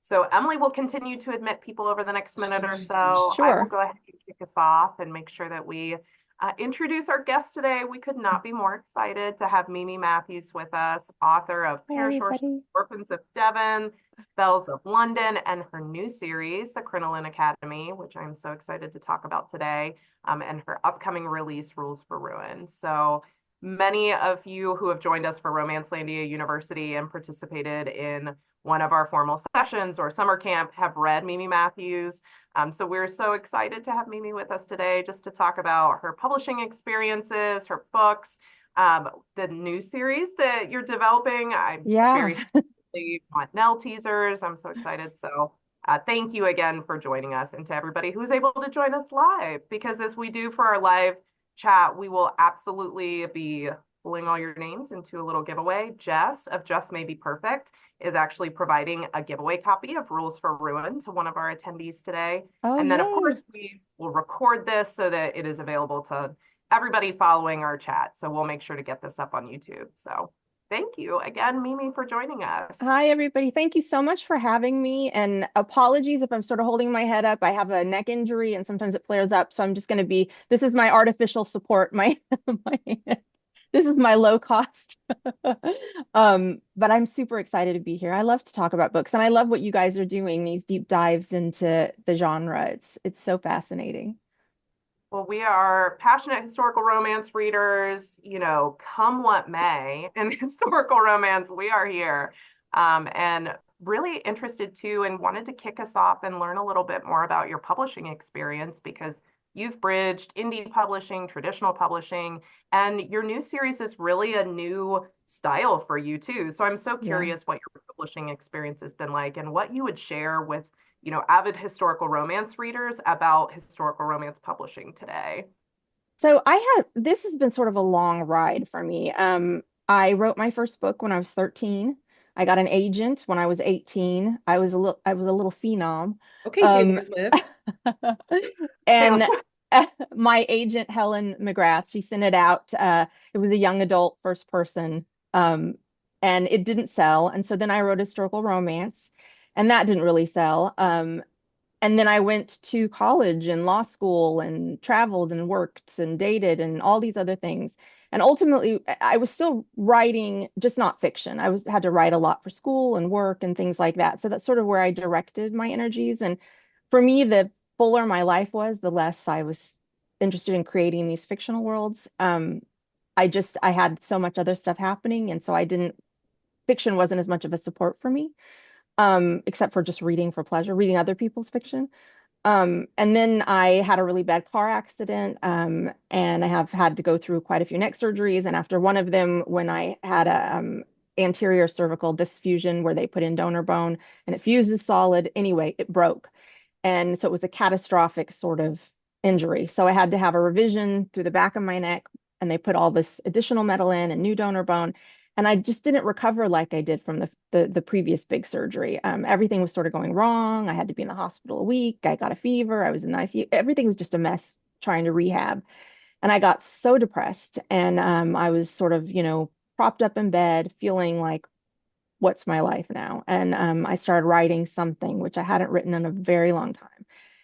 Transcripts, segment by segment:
So Emily will continue to admit people over the next minute or so. I will Sure. go ahead and kick us off and make sure that we introduce our guest today. We could not be more excited to have Mimi Matthews with us, author of Hi, Parish everybody. Orphans of Devon, Bells of London, and her new series, The Crinoline Academy, which I'm so excited to talk about today, and her upcoming release, Rules for Ruin. So many of you who have joined us for Romancelandia University and participated in one of our formal sessions or summer camp have read Mimi Matthews. So we're so excited to have Mimi with us today just to talk about her publishing experiences, her books, the new series that you're developing. I'm Yeah. very want Nell teasers. I'm so excited. So thank you again for joining us, and to everybody who's able to join us live, because as we do for our live chat, we will absolutely be pulling all your names into a little giveaway. Jess of Just May Be Perfect is actually providing a giveaway copy of Rules for Ruin to one of our attendees today. Oh, And then, of course, yay. we will record this so that it is available to everybody following our chat. So we'll make sure to get this up on YouTube. So thank you again, Mimi, for joining us. Hi, everybody. Thank you so much for having me. And apologies if I'm sort of holding my head up. I have a neck injury and sometimes it flares up. So I'm just going to be, this is my artificial support. My, this is my low cost. But I'm super excited to be here. I love to talk about books and I love what you guys are doing, these deep dives into the genre. It's so fascinating. Well, we are passionate historical romance readers, come what may. In historical romance, we are here. And really interested too, and wanted to kick us off and learn a little bit more about your publishing experience because you've bridged indie publishing, traditional publishing, and your new series is really a new style for you too. So I'm so Yeah. curious what your publishing experience has been like and what you would share with avid historical romance readers about historical romance publishing today. So this has been sort of a long ride for me. I wrote my first book when I was 13. I got an agent when I was 18. I was a little phenom. Okay, Um, Taylor Swift. Taylor and Swift. my agent, Helen McGrath, she sent it out. It was a young adult first person. And it didn't sell. And so then I wrote historical romance, and that didn't really sell. And then I went to college and law school and traveled and worked and dated and all these other things. And ultimately, I was still writing, just not fiction. Had to write a lot for school and work and things like that. So that's sort of where I directed my energies. And for me, the fuller my life was, the less I was interested in creating these fictional worlds. I had so much other stuff happening, and so fiction wasn't as much of a support for me, except for just reading for pleasure, reading other people's fiction. And then I had a really bad car accident, and I have had to go through quite a few neck surgeries. And after one of them, when I had a anterior cervical disc fusion where they put in donor bone and it fuses solid, anyway, it broke. And so it was a catastrophic sort of injury. So I had to have a revision through the back of my neck, and they put all this additional metal in and new donor bone. And I just didn't recover like I did from the previous big surgery. Everything was sort of going wrong. I had to be in the hospital a week. I got a fever. I was in the ICU. Everything was just a mess trying to rehab. And I got so depressed. And I was sort of, propped up in bed, feeling like, what's my life now? And I started writing something which I hadn't written in a very long time.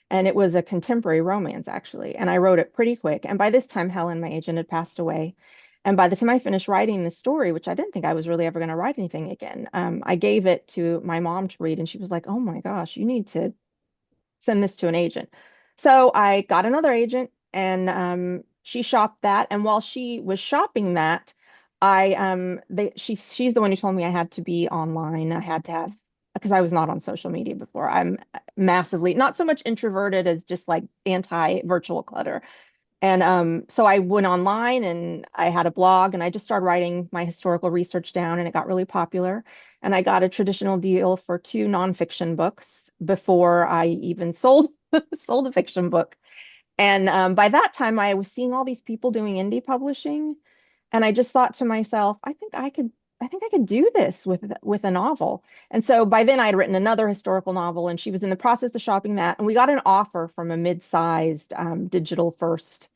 And it was a contemporary romance, actually. And I wrote it pretty quick. And by this time, Helen, my agent, had passed away. And by the time I finished writing the story, which I didn't think I was really ever going to write anything again, I gave it to my mom to read. And she was like, oh my gosh, you need to send this to an agent. So I got another agent, and she shopped that. And while she was shopping that, she's the one who told me I had to be online. I had to have, because I was not on social media before. I'm massively not so much introverted as just like anti virtual clutter. And so I went online and I had a blog and I just started writing my historical research down, and it got really popular. And I got a traditional deal for two nonfiction books before I even sold sold a fiction book. And by that time, I was seeing all these people doing indie publishing, and I just thought to myself, I think I could do this with a novel. And so by then, I had written another historical novel, and she was in the process of shopping that, and we got an offer from a mid-sized digital first.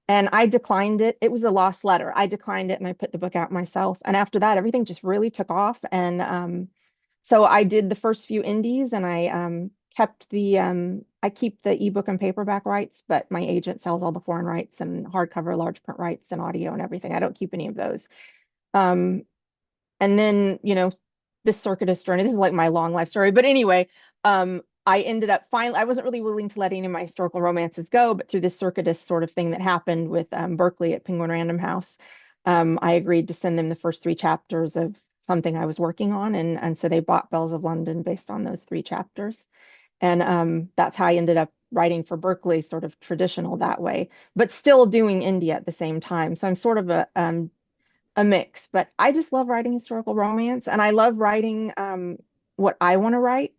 And I declined it. It was a lost letter. I declined it and I put the book out myself. And after that, everything just really took off. And So I did the first few indies, and I kept I keep the ebook and paperback rights, but my agent sells all the foreign rights and hardcover, large print rights, and audio and everything. I don't keep any of those. Um, and then, this circuitous journey, this is like my long life story. But anyway, I ended up finally, I wasn't really willing to let any of my historical romances go, but through this circuitous sort of thing that happened with Berkeley at Penguin Random House, I agreed to send them the first three chapters of something I was working on. And so they bought Bells of London based on those three chapters. And that's how I ended up writing for Berkeley, sort of traditional that way, but still doing indie at the same time. So I'm sort of a mix, but I just love writing historical romance, and I love writing what I want to write,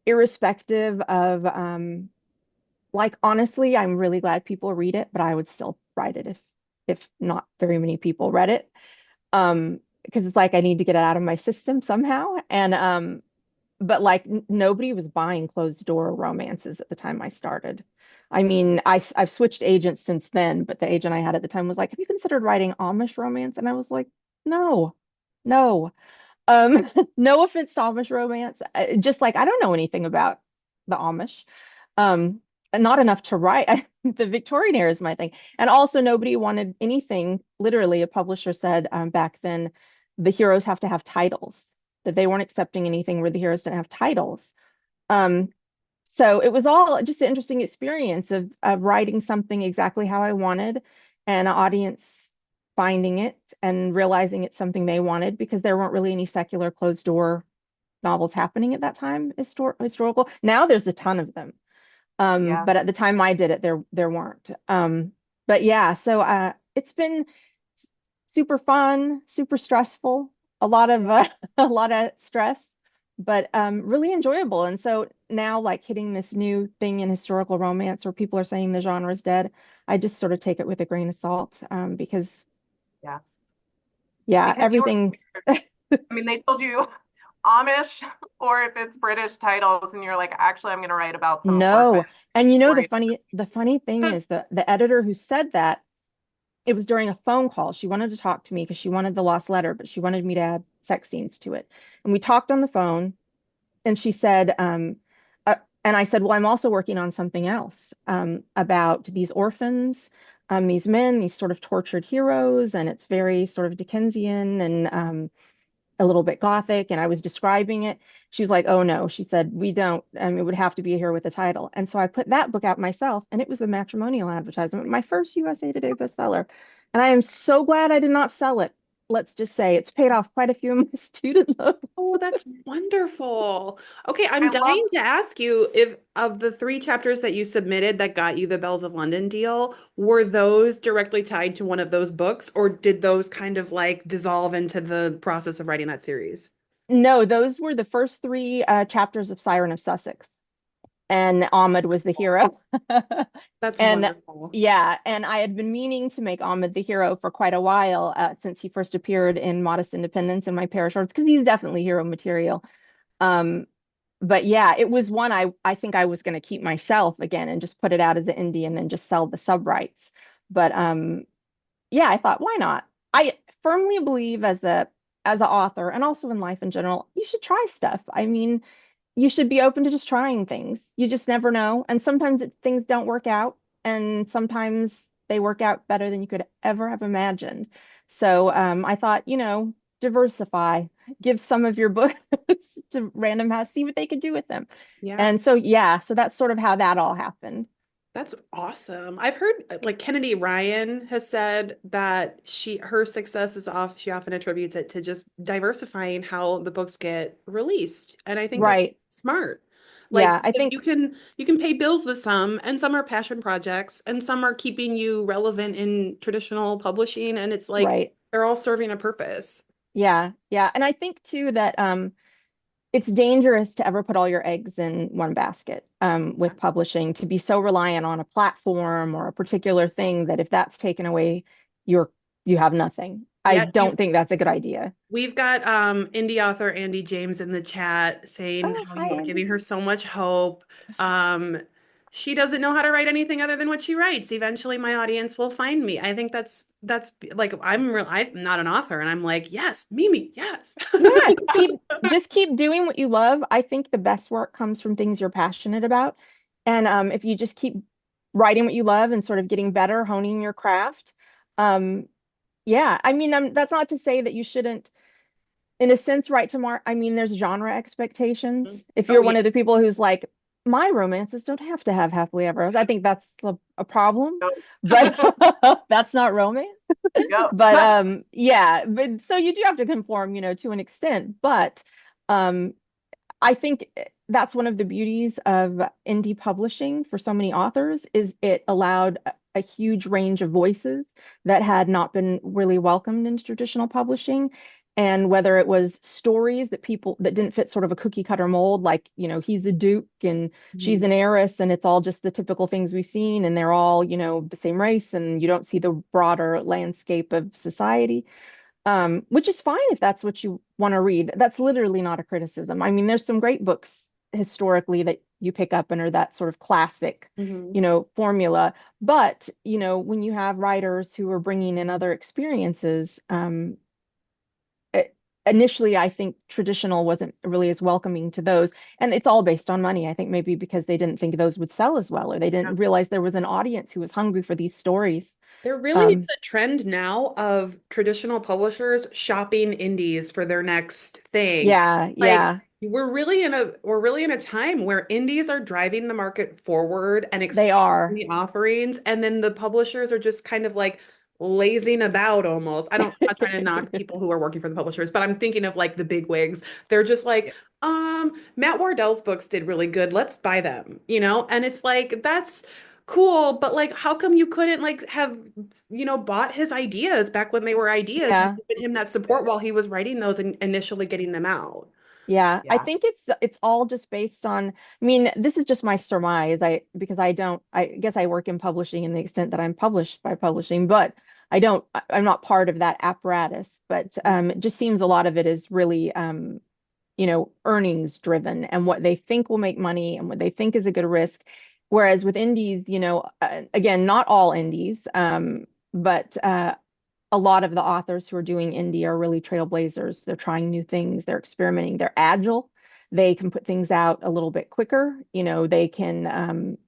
irrespective of like, honestly, I'm really glad people read it, but I would still write it if not very many people read it. Because it's like I need to get it out of my system somehow. And but like nobody was buying closed door romances at the time I started. I mean, I've switched agents since then, but the agent I had at the time was like, "Have you considered writing Amish romance?" And I was like, "No, no." Um, no offense to Amish romance, just like I don't know anything about the Amish. Not enough to write. The Victorian era is my thing, and also nobody wanted anything. Literally, a publisher said back then, the heroes have to have titles. That they weren't accepting anything where the heroes didn't have titles. Um, so it was all just an interesting experience of writing something exactly how I wanted, and an audience finding it and realizing it's something they wanted because there weren't really any secular closed door novels happening at that time, historical. Now there's a ton of them. Yeah. But at the time I did it, there weren't. But yeah, so it's been super fun, super stressful, a lot of a lot of stress, but really enjoyable. And so now, like hitting this new thing in historical romance where people are saying the genre is dead, I just sort of take it with a grain of salt because, Yeah. yeah, Because you were, everything. I mean, they told you Amish or if it's British titles, and you're like, actually, I'm going to write about some orphan No. And stories. the funny thing is the editor who said that, it was during a phone call. She wanted to talk to me because she wanted the lost letter, but she wanted me to add sex scenes to it. And we talked on the phone, and she said, and I said, well, I'm also working on something else about these orphans, these men, these sort of tortured heroes, and it's very sort of Dickensian and a little bit gothic. And I was describing it. She was like, oh no, she said, we don't, it would have to be a hero with a title. And so I put that book out myself, and it was a matrimonial advertisement, my first USA Today bestseller. And I am so glad I did not sell it. Let's just say it's paid off quite a few of my student loans. Oh, that's wonderful. Okay, I'm I love, dying to ask you if of the three chapters that you submitted that got you the Bells of London deal, were those directly tied to one of those books, or did those kind of like dissolve into the process of writing that series? No, those were the first three chapters of Siren of Sussex, and Ahmed was the hero. That's And wonderful. yeah, and I had been meaning to make Ahmed the hero for quite a while since he first appeared in Modest Independence in my pair of shorts, because he's definitely hero material. Um, but yeah, it was one I think I was going to keep myself again and just put it out as an indie and then just sell the sub rights. But yeah, I thought, why not? I firmly believe as an author and also in life in general, you should try stuff. I mean, you should be open to just trying things. You just never know. And sometimes things don't work out, and sometimes they work out better than you could ever have imagined. So I thought, diversify, give some of your books to Random House, see what they could do with them. Yeah. And so, yeah, so that's sort of how that all happened. That's awesome. I've heard like Kennedy Ryan has said that her success is off she often attributes it to just diversifying how the books get released. And I think that's Right. smart. Like Yeah, I because think, you can pay bills with some, and some are passion projects, and some are keeping you relevant in traditional publishing, and it's like right. they're all serving a purpose. Yeah, yeah. And I think too that it's dangerous to ever put all your eggs in one basket with publishing, to be so reliant on a platform or a particular thing that if that's taken away, you're you have nothing. I Yeah, don't think that's a good idea. we've got indie author Andy James in the chat saying Oh, how hi, you are Andy. giving her so much hope. Um, she doesn't know how to write anything other than what she writes. Eventually my audience will find me. I think that's like I'm not an author and I'm like, yes, Mimi, yes. Yeah, just keep doing what you love. I think the best work comes from things you're passionate about. And if you just keep writing what you love and sort of getting better, honing your craft, yeah, I mean, that's not to say that you shouldn't, in a sense, write tomorrow. I mean, there's genre expectations. If Oh you're yeah. one of the people who's like, my romances don't have to have happily ever after, I think that's a problem, but that's not romance. Yep. But yeah, but so you do have to conform, to an extent. But um, I think that's one of the beauties of indie publishing for so many authors is it allowed a huge range of voices that had not been really welcomed into traditional publishing. And whether it was stories that people that didn't fit sort of a cookie cutter mold, like, he's a duke and she's Mhm. an heiress, and it's all just the typical things we've seen, and they're all, the same race, and you don't see the broader landscape of society, which is fine if that's what you want to read. That's literally not a criticism. I mean, there's some great books historically that you pick up and are that sort of classic, Mhm. formula. But, when you have writers who are bringing in other experiences, it, initially, I think traditional wasn't really as welcoming to those. And it's all based on money. I think maybe because they didn't think those would sell as well, or they Yeah. didn't realize there was an audience who was hungry for these stories. There really is Um, a trend now of traditional publishers shopping indies for their next thing. yeah, Like yeah, we're really in a time where indies are driving the market forward and they expanding are. the offerings, and then the publishers are just kind of like lazing about almost. I'm not trying to knock people who are working for the publishers, but I'm thinking of like the big wigs. They're just like, Yeah. Matt Wardell's books did really good. Let's buy them, you know? And it's like that's cool, but like how come you couldn't like have, bought his ideas back when they were ideas and Yeah. given him that support while he was writing those and initially getting them out? Yeah, I Yeah. think it's all just based on, I mean, this is just my surmise. Because I guess I work in publishing in the extent that I'm published by publishing, but I'm not part of that apparatus. But it just seems a lot of it is really earnings driven and what they think will make money and what they think is a good risk. Whereas with indies, again, not all indies, but a lot of the authors who are doing indie are really trailblazers. They're trying new things, they're experimenting, they're agile. They can put things out a little bit quicker. They can,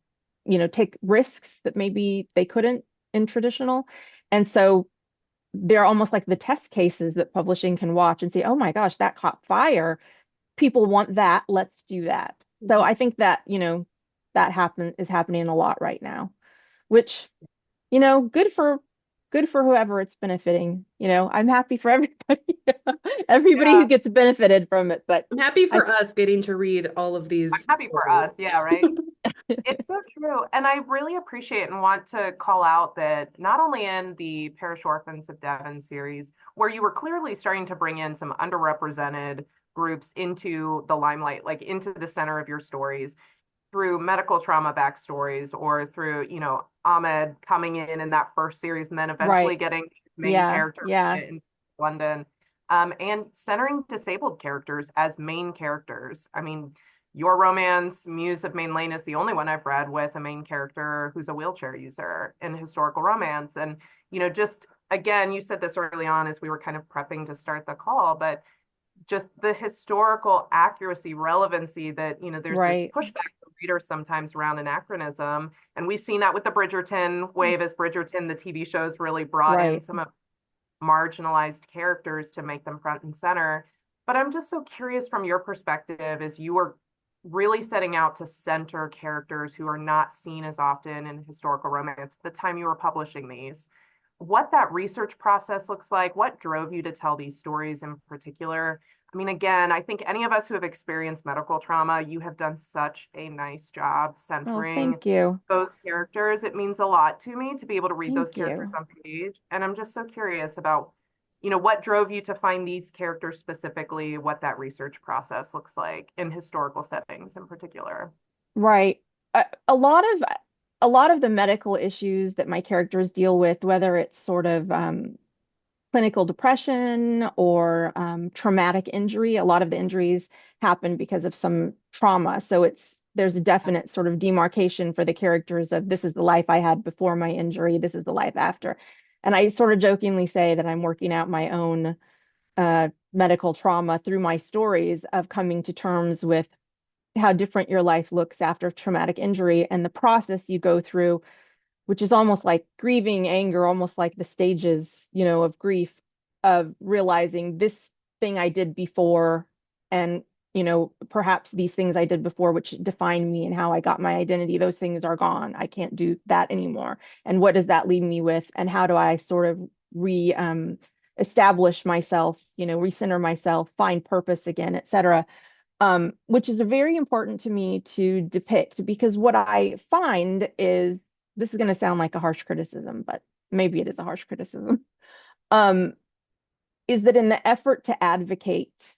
take risks that maybe they couldn't in traditional. And so they're almost like the test cases that publishing can watch and say, oh my gosh, that caught fire. People want that. Let's do that. So Mhm. I think that, that is happening a lot right now, which good for whoever it's benefiting. I'm happy for everybody, everybody Yeah. who gets benefited from it. But I'm happy I, for us getting to read all of I'm these happy for stories. us. Yeah, right. It's so true. And I really appreciate and want to call out that not only in the Parish Orphans of Devon series, where you were clearly starting to bring in some underrepresented groups into the limelight, like into the center of your stories through medical trauma backstories or through, Ahmed coming in that first series and then eventually right. getting main Yeah. character Yeah. in London, and centering disabled characters as main characters. I mean, your romance, Muse of Main Lane, is the only one I've read with a main character who's a wheelchair user in historical romance. And, just again, you said this early on as we were kind of prepping to start the call, but just the historical accuracy, relevancy that, there's this Right. pushback from readers sometimes around anachronism. And we've seen that with the Bridgerton wave as Bridgerton, the TV shows really brought in Right. some of marginalized characters to make them front and center. But I'm just so curious from your perspective as you are really setting out to center characters who are not seen as often in historical romance at the time you were publishing these, what that research process looks like, what drove you to tell these stories in particular. I mean, again, I think any of us who have experienced medical trauma, you have done such a nice job Oh, centering thank you. those characters. It means a lot to me to be able to read those Thank characters you. on page. And I'm just so curious about, what drove you to find these characters specifically, what that research process looks like in historical settings in particular. Right. A lot of the medical issues that my characters deal with, whether it's sort of clinical depression or traumatic injury. A lot of the injuries happen because of some trauma. So it's there's a definite sort of demarcation for the characters of this is the life I had before my injury, this is the life after. And I sort of jokingly say that I'm working out my own medical trauma through my stories of coming to terms with how different your life looks after traumatic injury and the process you go through, which is almost like grieving, anger, almost like the stages, of grief, of realizing this thing I did before, and, perhaps these things I did before, which defined me and how I got my identity, those things are gone. I can't do that anymore. And what does that leave me with? And how do I sort of establish myself, recenter myself, find purpose again, et cetera. Which is very important to me to depict, because what I find is, this is going to sound like a harsh criticism, but maybe it is a harsh criticism, um, is that in the effort to advocate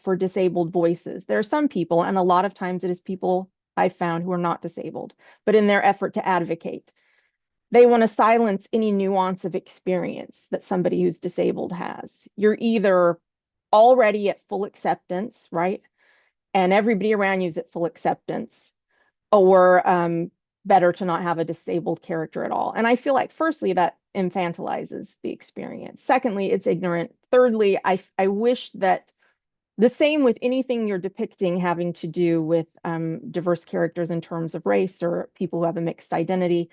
for disabled voices, there are some people, and a lot of times it is people I've found who are not disabled, but in their effort to advocate, they want to silence any nuance of experience that somebody who's disabled has. You're either already at full acceptance, right? And everybody around you is at full acceptance, or better to not have a disabled character at all. And I feel like, firstly, that infantilizes the experience. Secondly, it's ignorant. Thirdly, I wish that the same with anything you're depicting having to do with diverse characters in terms of race or people who have a mixed identity.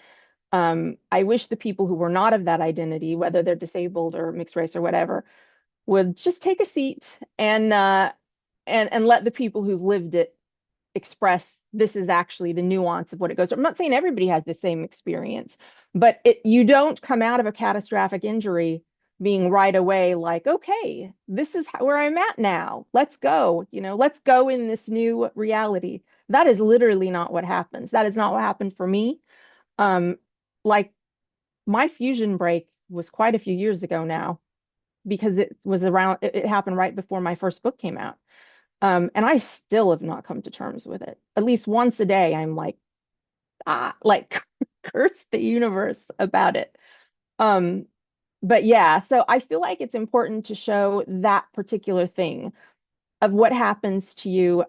I wish the people who were not of that identity, whether they're disabled or mixed race or whatever, would just take a seat and let the people who've lived it express this is actually the nuance of what it goes through. I'm not saying everybody has the same experience, but you don't come out of a catastrophic injury being right away like, okay, this is where I'm at now. Let's go, let's go in this new reality. That is literally not what happens. That is not what happened for me. Like, my fusion break was quite a few years ago now, because it happened right before my first book came out. And I still have not come to terms with it. At least once a day, I'm like, like curse the universe about it. But yeah, so I feel like it's important to show that particular thing of what happens to you,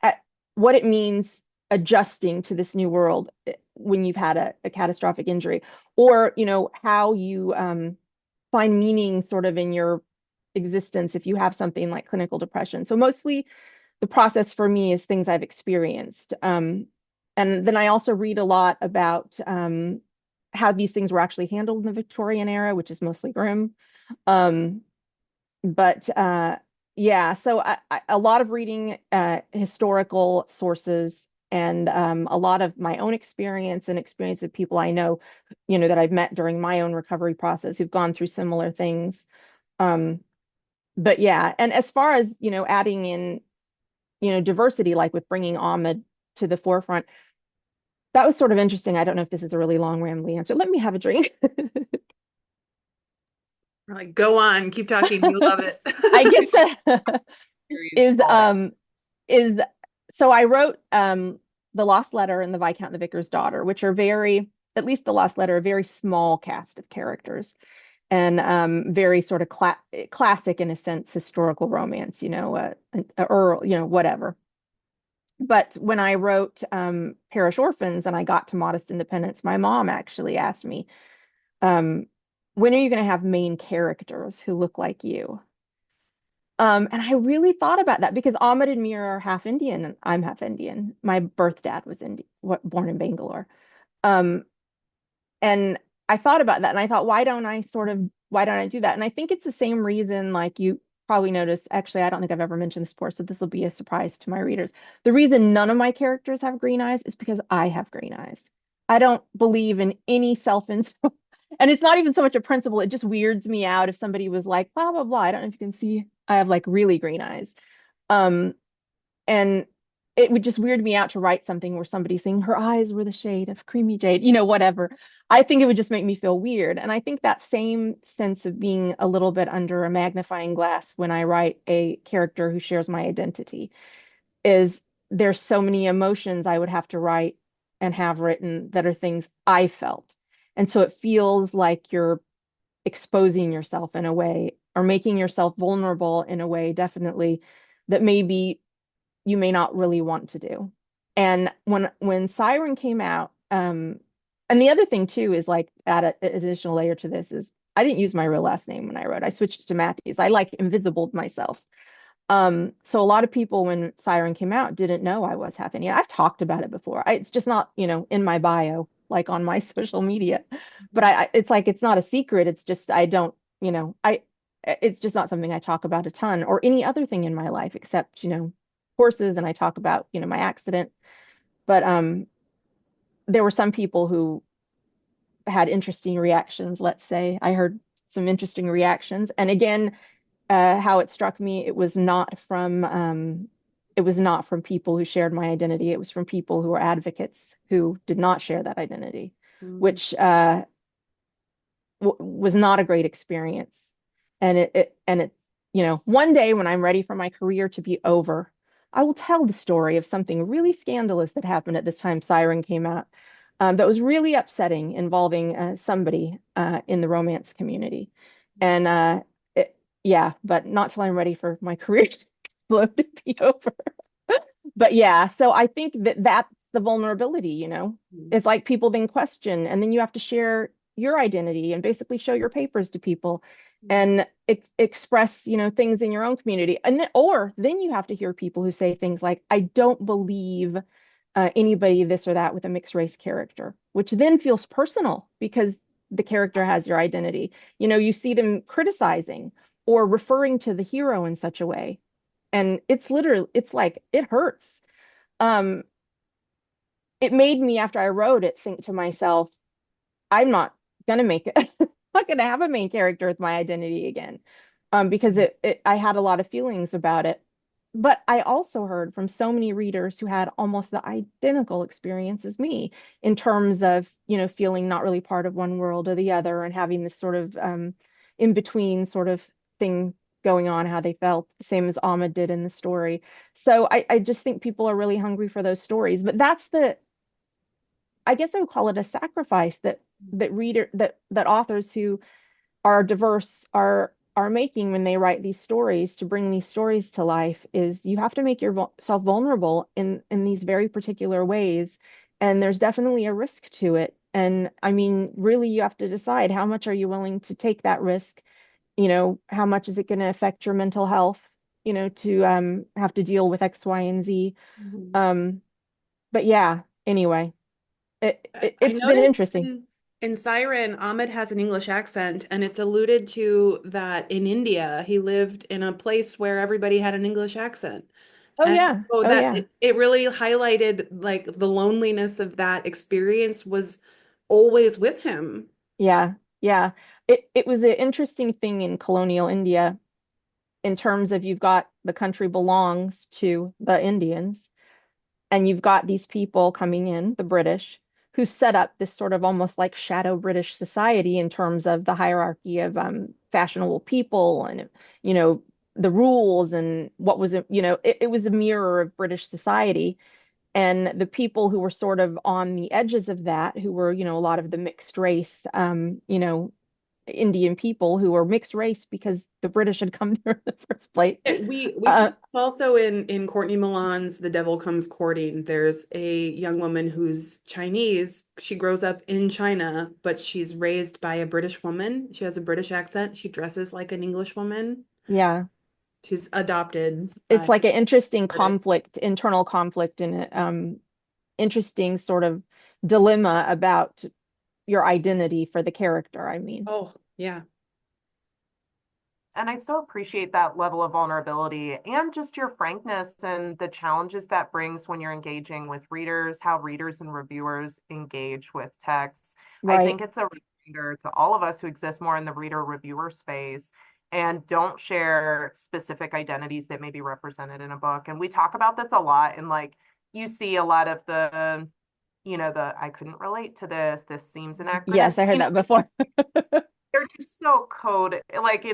at what it means adjusting to this new world when you've had a catastrophic injury, or, how you find meaning sort of in your existence if you have something like clinical depression. So mostly the process for me is things I've experienced. And then I also read a lot about how these things were actually handled in the Victorian era, which is mostly grim. Um, but yeah, so a lot of reading historical sources, and a lot of my own experience and experience of people I know, that I've met during my own recovery process who've gone through similar things. But yeah, and as far as, adding in, diversity, like with bringing Ahmed to the forefront, that was sort of interesting. I don't know if this is a really long, rambly answer. Let me have a drink. We're like, go on, keep talking. You love it. I guess is so I wrote The Lost Letter and The Viscount and the Vicar's Daughter, which are at least The Lost Letter, a very small cast of characters, and very sort of classic, in a sense, historical romance, or whatever. But when I wrote Parish Orphans and I got to Modest Independence, my mom actually asked me, when are you going to have main characters who look like you? And I really thought about that, because Ahmed and Mira are half Indian and I'm half Indian. My birth dad was born in Bangalore. Um, and I thought about that, and I thought, why don't I do that? And I think it's the same reason, like you probably noticed, actually, I don't think I've ever mentioned this before, so this will be a surprise to my readers. The reason none of my characters have green eyes is because I have green eyes. I don't believe in any self-insult. And it's not even so much a principle, it just weirds me out if somebody was like, blah, blah, blah. I don't know if you can see, I have like really green eyes. Um, and it would just weird me out to write something where somebody's saying her eyes were the shade of creamy jade, whatever. I think it would just make me feel weird. And I think that same sense of being a little bit under a magnifying glass when I write a character who shares my identity is, there's so many emotions I would have to write and have written that are things I felt. And so it feels like you're exposing yourself in a way, or making yourself vulnerable in a way, definitely, that maybe you may not really want to do. And when Siren came out, and the other thing too is like add an additional layer to this is I didn't use my real last name when I wrote. I switched to Matthews. I like invisibled myself. So a lot of people when Siren came out didn't know I was half Indian. I've talked about it before. It's just not, in my bio, like on my social media. But it's like it's not a secret. It's just I don't, it's just not something I talk about a ton or any other thing in my life except, horses and I talk about, my accident. But there were some people who had interesting reactions, let's say. I heard some interesting reactions. And again, how it struck me, it was not from people who shared my identity. It was from people who were advocates who did not share that identity, Mm. which was not a great experience. And one day when I'm ready for my career to be over, I will tell the story of something really scandalous that happened at this time Siren came out. That was really upsetting, involving somebody in the romance community. And yeah, but not till I'm ready for my career to explode to be over. But yeah, so I think that that's the vulnerability, Mm. It's like people then question, and then you have to share your identity and basically show your papers to people and express, things in your own community. And then you have to hear people who say things like, I don't believe anybody this or that with a mixed race character, which then feels personal because the character has your identity. You see them criticizing or referring to the hero in such a way. And it's like, it hurts. Um, it made me, after I wrote it, think to myself, I'm not gonna make it. I'm not gonna have a main character with my identity again. Because I had a lot of feelings about it. But I also heard from so many readers who had almost the identical experience as me in terms of, feeling not really part of one world or the other and having this sort of in between sort of thing going on, how they felt, same as Ahmed did in the story. So I just think people are really hungry for those stories. But I guess I would call it a sacrifice that authors who are diverse are making when they write these stories to bring these stories to life is you have to make yourself vulnerable in these very particular ways, and there's definitely a risk to it. And I mean, really, you have to decide how much are you willing to take that risk. How much is it going to affect your mental health, to have to deal with X, Y, and Z. Mhm. um but yeah, anyway, I it's been noticed interesting. in Siren, Ahmed has an English accent, and it's alluded to that in India, he lived in a place where everybody had an English accent. Oh And yeah, so oh that yeah. it really highlighted like the loneliness of that experience was always with him. Yeah, yeah. It was an interesting thing in colonial India in terms of you've got the country belongs to the Indians, and you've got these people coming in, the British, who set up this sort of almost like shadow British society in terms of the hierarchy of fashionable people and the rules and what was it was a mirror of British society. And the people who were sort of on the edges of that, who were, a lot of the mixed race, Indian people who were mixed race because the British had come there in the first place. We see Uh, this also in Courtney Milan's The Devil Comes Courting. There's a young woman who's Chinese. She grows up in China, but she's raised by a British woman. She has a British accent. She dresses like an English woman. yeah, She's adopted it's by like an interesting British. conflict, internal conflict, and interesting sort of dilemma about your identity for the character. I mean, Oh, yeah. And I so appreciate that level of vulnerability and just your frankness and the challenges that brings when you're engaging with readers, how readers and reviewers engage with texts. I right? think it's a reminder to all of us who exist more in the reader reviewer space and don't share specific identities that may be represented in a book. And we talk about this a lot, and like you see a lot of the I couldn't relate to this. This seems Yes, I anachronistic. heard that before. They're just so coded. Like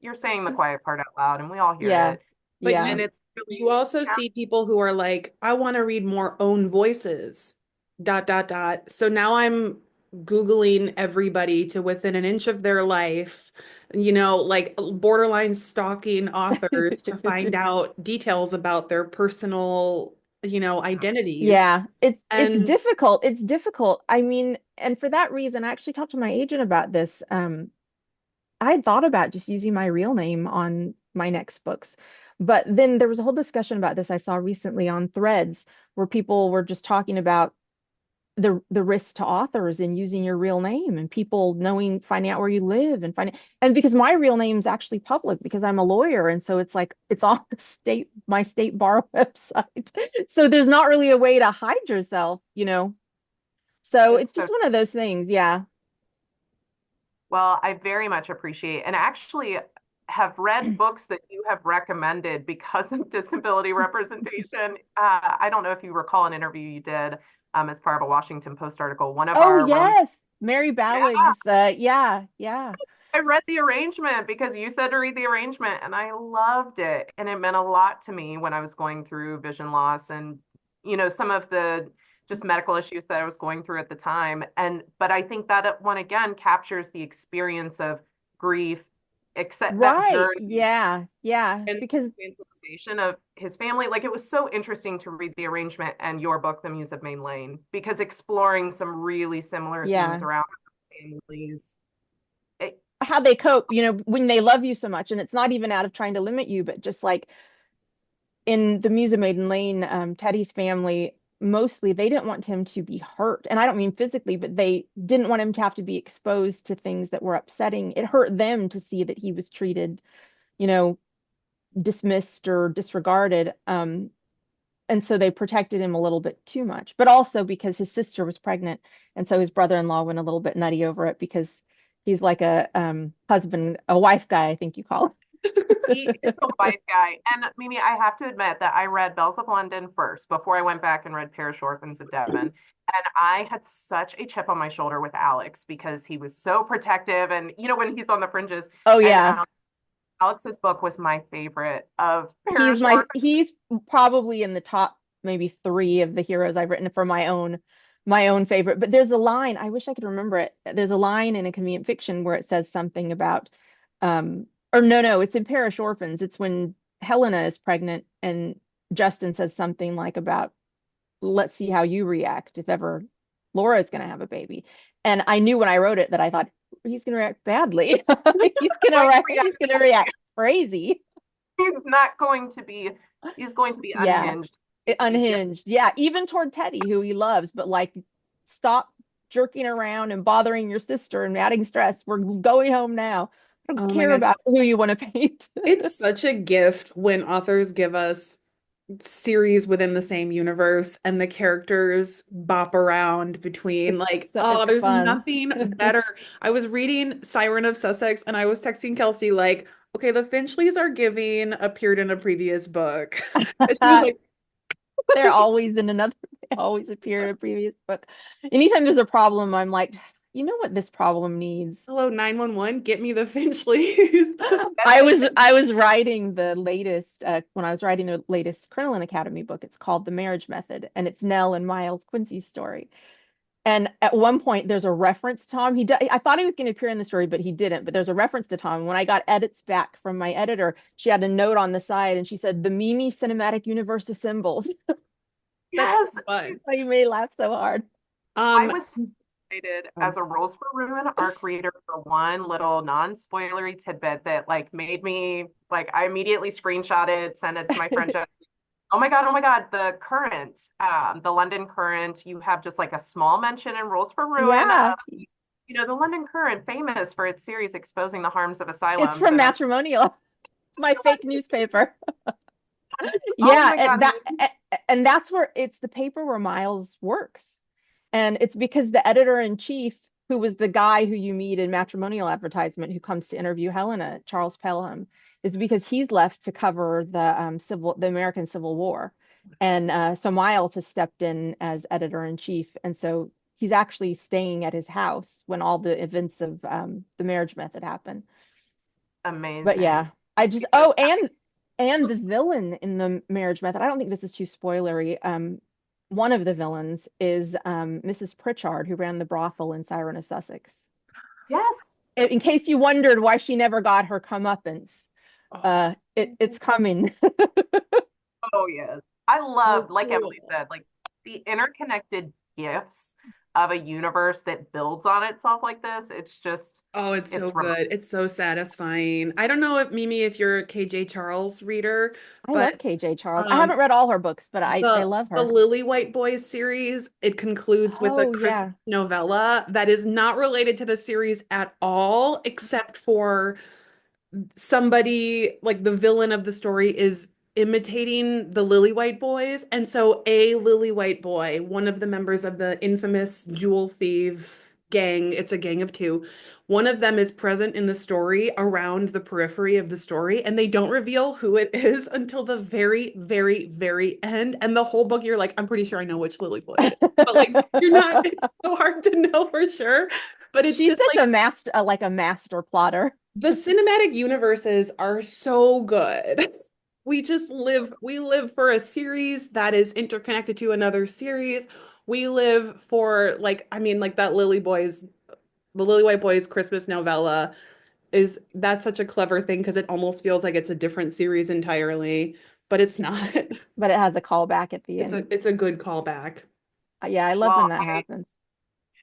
you're saying the quiet part out loud, and we all hear Yeah, it. But yeah, And it's you really, also see people who are like, I want to read more own voices, dot, dot, dot. So now I'm Googling everybody to within an inch of their life, like borderline stalking authors to find out details about their personal identities. Yeah, it's And difficult. It's difficult. I mean, and for that reason, I actually talked to my agent about this. I had thought about just using my real name on my next books. But then there was a whole discussion about this I saw recently on Threads where people were just talking about the risk to authors in using your real name and people knowing, finding out where you live and finding, and because my real name's actually public because I'm a lawyer. And so it's like it's on my state bar website. So there's not really a way to hide yourself, you know. So it's It's just so one of those things. Yeah. well, I very much appreciate and actually have read books that you have recommended because of disability representation. I don't know if you recall an interview you did as part of a Washington Post article. One of Oh, our yes. Mary yeah, Bowig's yeah, yeah. I read the arrangement because you said to read the arrangement and I loved it. And it meant a lot to me when I was going through vision loss and, some of the just medical issues that I was going through at the time. But I think that one again captures the experience of grief, accept that Right. journey Yeah. Yeah. and Because translation of his family. Like it was so interesting to read the arrangement and your book, The Muse of Main Lane, because exploring some really similar themes yeah, around families. It, how they cope, you know, when they love you so much. And it's not even out of trying to limit you, but just like in the Muse of Maiden Lane, Teddy's family, mostly they didn't want him to be hurt. And I don't mean physically, but they didn't want him to have to be exposed to things that were upsetting. It hurt them to see that he was treated, you know, dismissed or disregarded. And so they protected him a little bit too much, but also because his sister was pregnant. And so his brother-in-law went a little bit nutty over it because he's like a a wife guy, I think you call he is a it. white guy. And Mimi, I have to admit that I read Bells of London first before I went back and read Parish Orphans of Devon. And I had such a chip on my shoulder with Alex because he was so protective and, when he's on the fringes. Oh And yeah. Alex's book was my favorite of Parish Orphans. He's probably in the top maybe three of the heroes I've written for my own favorite. But there's a line, I wish I could remember it. There's a line in A Convenient Fiction where it says something about or no, it's in Parish Orphans. It's when Helena is pregnant and Justin says something like about let's see how you react if ever Laura is going to have a baby. And I knew when I wrote it that I thought he's going to react badly. He's going to react crazy. He's not going to be, he's going to be Yeah, unhinged. unhinged. Yeah, even toward Teddy, who he loves, but like, stop jerking around and bothering your sister and adding stress. We're going home now. I don't oh my care gosh, about who you want to paint. it's such a gift when authors give us series within the same universe and the characters bop around between like, oh, It's there's fun. nothing better. I was reading Siren of Sussex and I was texting Kelsey like, okay, the Finchleys are giving appeared in a previous book. And she was like, They're always in another, they always appear in a previous book. Anytime there's a problem, I'm like, you know what this problem needs? hello, 911, get me the Finchleys. I was writing the latest when I was writing the latest Crinoline Academy book. It's called The Marriage Method, and it's Nell and Miles Quincy's story. And at one point, there's a reference to Tom. I thought he was going to appear in the story, but he didn't. But there's a reference to Tom. When I got edits back from my editor, she had a note on the side, and she said, "The Mimi Cinematic Universe assembles." That's Yes, fun. You made me laugh so hard. I Um, was excited as a Rules for Ruin arc reader for one little non-spoilery tidbit that like made me like I immediately screenshotted, sent it to my friend Jeff. Oh my God, the current, the London Current, you have just like a small mention in Rules for Ruin. Yeah, The London Current, famous for its series exposing the harms of it's asylums. from And I was Matrimonial, my fake newspaper. oh Yeah, my God, and that's where it's the paper where Miles works. And it's because the editor in chief, who was the guy who you meet in Matrimonial Advertisement, who comes to interview Helena, Charles Pelham, is because he's left to cover the American Civil War, and so Miles has stepped in as editor in chief, and so he's actually staying at his house when all the events of the marriage method happen. But amazing. yeah, I just So and the villain in the marriage method. I don't think this is too spoilery. One of the villains is Mrs. Pritchard, who ran the brothel in Siren of Sussex. yes. In case you wondered why she never got her comeuppance, oh, it's coming. Oh, yes. I So love, like Emily cool. said, like the interconnected gifts of a universe that builds on itself like this. It's just, Oh, it's so it's remarkable. good. It's so satisfying. I don't know if Mimi, if you're a KJ Charles reader, I but love KJ Charles. I um haven't read all her books, but I the love the her. Lily White Boys series, it concludes with a Oh Christmas yeah. novella that is not related to the series at all, except for somebody like the villain of the story is imitating the Lily White Boys. And so a Lily White boy, one of the members of the infamous jewel thief gang, it's a gang of two. One of them is present in the story around the periphery of the story, and they don't reveal who it is until the very, very, very end. And the whole book, you're like, I'm pretty sure I know which Lily boy it is. But like, you're not, it's so hard to know for sure. But it's She's just such like a master, like a master plotter. the cinematic universes are so good. We live for a series that is interconnected to another series. We live for like, I mean, like that the Lily White Boys Christmas novella is that's such a clever thing because it almost feels like it's a different series entirely, but it's not. But it has a callback at the end. It's a good callback. Yeah, I love when Well, that happens.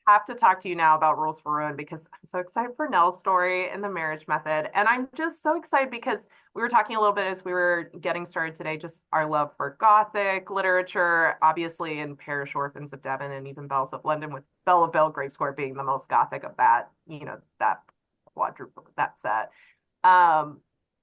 have to talk to you now about Rules for Ruin because I'm so excited for Nell's story and the marriage method. And I'm just so excited because we were talking a little bit as we were getting started today, just our love for Gothic literature, obviously in Parish Orphans of Devon and even Bells of London, with Bella Belgrave Square being the most Gothic of that, that quadruple, that set. Um,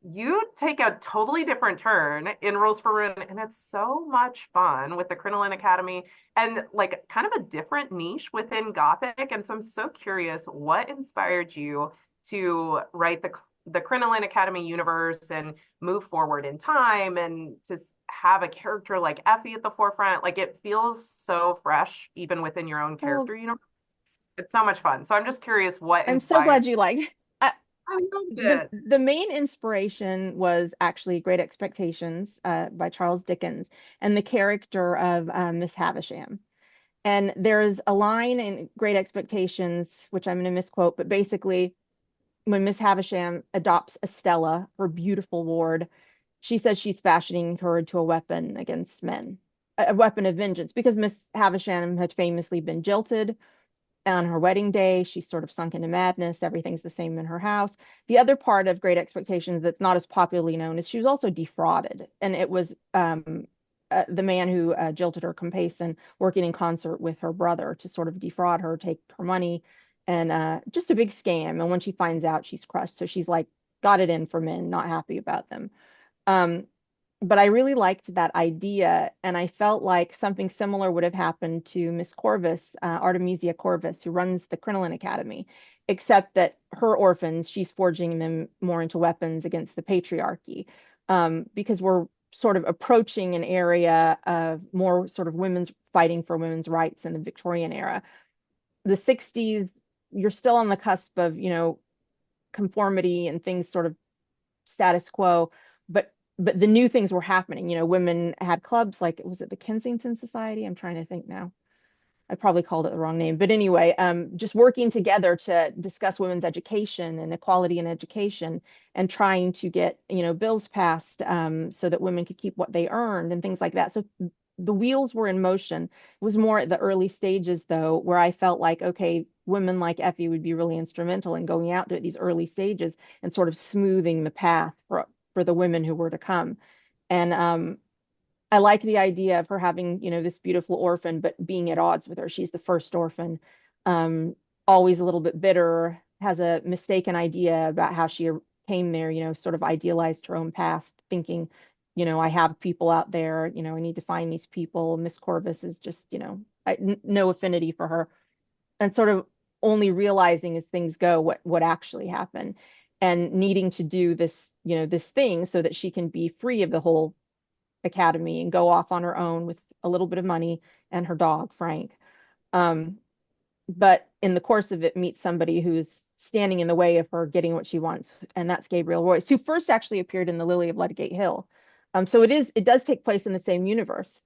you take a totally different turn in Rules for Ruin, and it's so much fun with the Crinoline Academy and like kind of a different niche within Gothic. And so I'm so curious what inspired you to write the Crinoline Academy universe and move forward in time and to have a character like Effie at the forefront. Like it feels so fresh, even within your own Oh, character universe. It's so much fun. So I'm just curious what I'm so inspired. glad you like. I loved The it. the main inspiration was actually Great Expectations by Charles Dickens and the character of Miss Havisham. And there's a line in Great Expectations, which I'm going to misquote, but basically, when Miss Havisham adopts Estella, her beautiful ward, she says she's fashioning her into a weapon against men, a weapon of vengeance, because Miss Havisham had famously been jilted on her wedding day. She's sort of sunk into madness. Everything's the same in her house. The other part of Great Expectations that's not as popularly known is she was also defrauded. And it was the man who jilted her, Compayson, working in concert with her brother to sort of defraud her, take her money, and just a big scam. And when she finds out, she's crushed. So she's like, got it in for men, not happy about them. Um, but I really liked that idea, and I felt like something similar would have happened to Miss Corvus, Artemisia Corvus, who runs the Crinoline Academy, except that her orphans, she's forging them more into weapons against the patriarchy, because we're sort of approaching an area of more sort of women's fighting for women's rights in the Victorian era. The 60s, you're still on the cusp of, conformity and things sort of status quo, but the new things were happening. Women had clubs like, was it the Kensington Society? I'm trying to think now. I probably called it the wrong name, but anyway, just working together to discuss women's education and equality in education, and trying to get bills passed, so that women could keep what they earned and things like that. So the wheels were in motion. It was more at the early stages, though, where I felt like, okay, women like Effie would be really instrumental in going out there at these early stages and sort of smoothing the path for the women who were to come. And I like the idea of her having, this beautiful orphan, but being at odds with her. She's the first orphan, um, always a little bit bitter, has a mistaken idea about how she came there, sort of idealized her own past, thinking, I have people out there, I need to find these people. Miss Corvus is just, no affinity for her, and sort of only realizing as things go what actually happened, and needing to do this, this thing so that she can be free of the whole academy and go off on her own with a little bit of money and her dog, Frank. Um, but in the course of it, meets somebody who's standing in the way of her getting what she wants, and that's Gabriel Royce, who first actually appeared in The Lily of Ludgate Hill. So it does take place in the same universe.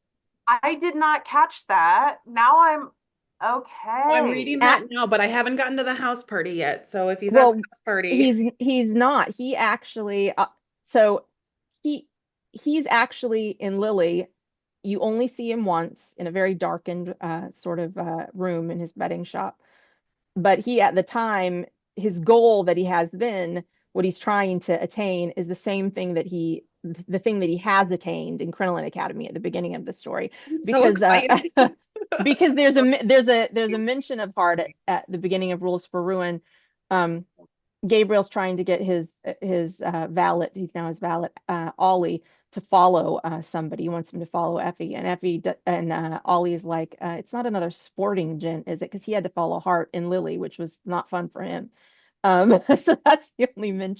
I did not catch that. Now I'm Oh, I'm okay. reading that now, but I haven't gotten to the house party yet. So if he's at the Well, house party, he's not. He actually so he he's actually in Lily. you only see him once in a very darkened sort of room in his bedding shop. But he, at the time, his goal that he has then, what he's trying to attain is the thing that he has attained in Crinoline Academy at the beginning of the story, I'm so because excited. because there's a mention of heart at the beginning of Rules for Ruin. Um, Gabriel's trying to get his valet, he's now his valet, Ollie, to follow somebody. He wants him to follow Effie, and Ollie is like, it's not another sporting gent, is it? Because he had to follow Hart and Lily, which was not fun for him. So that's the only This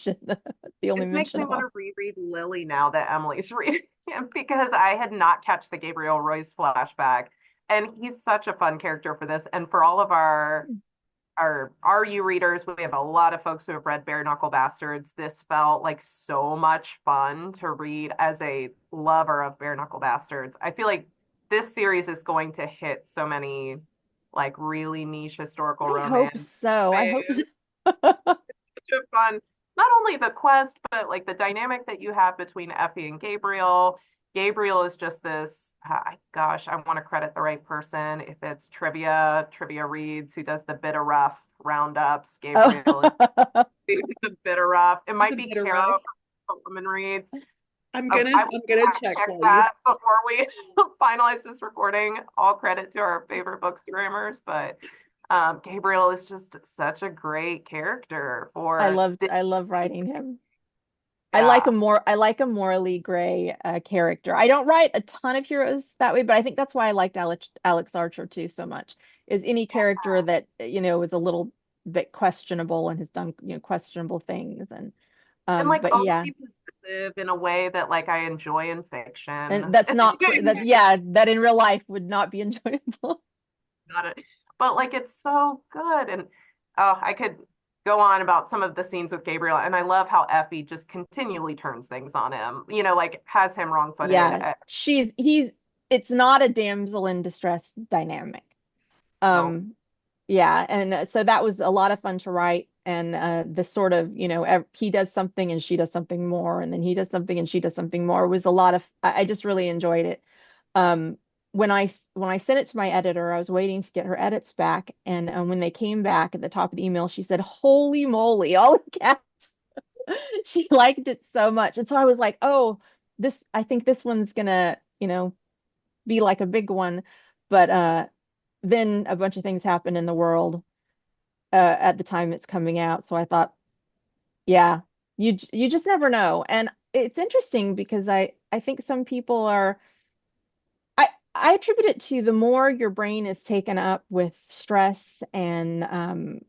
makes mention me of want all. to reread Lily now that Emily's reading him because I had not catch the Gabriel Royce flashback. And he's such a fun character for this. And for all of our RU readers, we have a lot of folks who have read Bare Knuckle Bastards. This felt like so much fun to read as a lover of Bare Knuckle Bastards. I feel like this series is going to hit so many like really niche historical I hope romance so. I hope fans. so. Such a fun, not only the quest, but like the dynamic that you have between Effie and Gabriel. Gabriel is just this, gosh, I want to credit the right person. If it's Trivia Reads, who does the Bitter Rough roundups. Gabriel is Oh. the Bitter Rough. It might The be bitter Kara rough. from Woman Reads. I'm Oh, gonna I I'm will gonna fact check check for you. that before we finalize this recording. All credit to our favorite bookstagrammers, but Gabriel is just such a great character for this. I love writing him. Yeah. I like a morally gray character. I don't write a ton of heroes that way, but I think that's why I liked Alex Archer too so much. Is any character that is a little bit questionable and has done questionable things, and And like but yeah, overly possessive in a way that like I enjoy in and fiction. that's not that yeah, that in real life would not be enjoyable. Not it. But like it's so good. And I could go on about some of the scenes with Gabriel. And I love how Effie just continually turns things on him, like has him wrong-footed. Yeah, he's it's not a damsel in distress dynamic. No. Um, yeah, and so that was a lot of fun to write. And the sort of, he does something and she does something more, and then he does something and she does something more was a lot of, I just really enjoyed it. Um, when I sent it to my editor, I was waiting to get her edits back, and when they came back at the top of the email, she said, "Holy moly!" All in caps. She liked it so much, and so I was like, "Oh, I think this one's gonna, be like a big one." But then a bunch of things happened in the world at the time it's coming out. So I thought, yeah, you just never know. And it's interesting because I think some people are I attribute it to the more your brain is taken up with stress and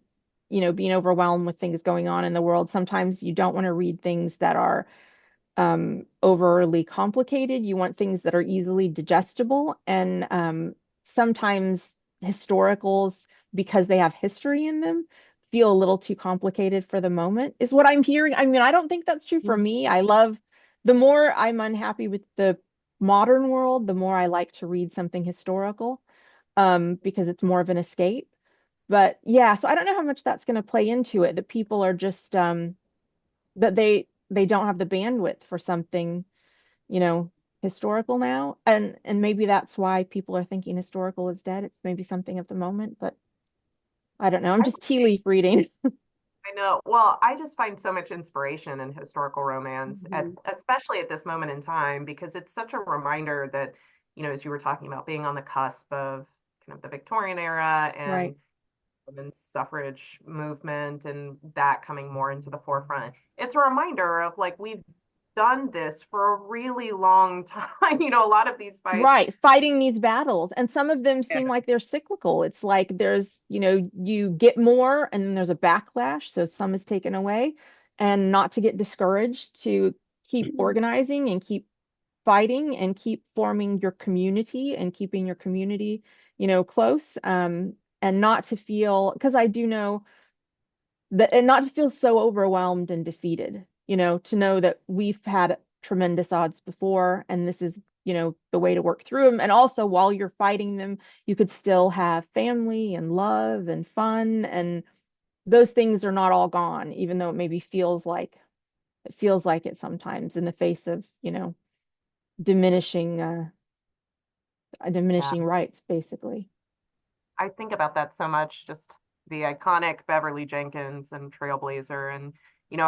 being overwhelmed with things going on in the world. Sometimes you don't want to read things that are overly complicated. You want things that are easily digestible. And sometimes historicals, because they have history in them, feel a little too complicated for the moment, is what I'm hearing. I mean, I don't think that's true for me. The more I'm unhappy with the modern world, the more I like to read something historical, because it's more of an escape. But yeah, so I don't know how much that's going to play into it, that people are just that they don't have the bandwidth for something, you know, historical now. And maybe that's why people are thinking historical is dead. It's maybe something of the moment, but I don't know. I'm I, just tea leaf reading. I know. Well, I just find so much inspiration in historical romance, Mhm. especially at this moment in time, because it's such a reminder that, as you were talking about being on the cusp of kind of the Victorian era Right. and women's suffrage movement and that coming more into the forefront. It's a reminder of like we've done this for a really long time. A lot of these fights. Right. Fighting these battles. And some of them Yeah. seem like they're cyclical. It's like there's, you get more and then there's a backlash. So some is taken away. And not to get discouraged, to keep organizing and keep fighting and keep forming your community and keeping your community, close. And not to feel, because I do know that, and not to feel so overwhelmed and defeated, to know that we've had tremendous odds before, and this is, the way to work through them. And also, while you're fighting them, you could still have family and love and fun, and those things are not all gone, even though it maybe feels like it sometimes in the face of, diminishing Yeah. diminishing rights, basically. I think about that so much, just the iconic Beverly Jenkins and Trailblazer, and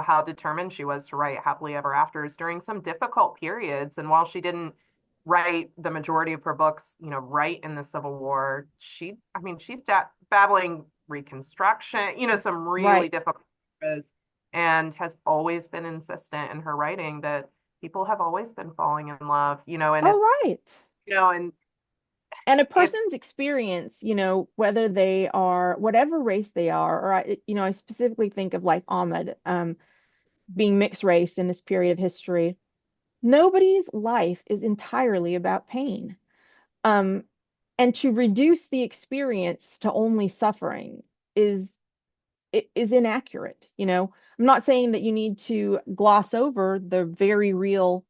how determined she was to write happily ever afters during some difficult periods. And while she didn't write the majority of her books, right in the Civil War, I mean, she's battling Reconstruction, some really Right. difficult areas, and has always been insistent in her writing that people have always been falling in love, and Oh, it's, right. and And a it, person's experience, whether they are whatever race they are, or I specifically think of like Ahmed, being mixed race in this period of history. Nobody's life is entirely about pain. Um, and to reduce the experience to only suffering is is inaccurate. I'm not saying that you need to gloss over the very real,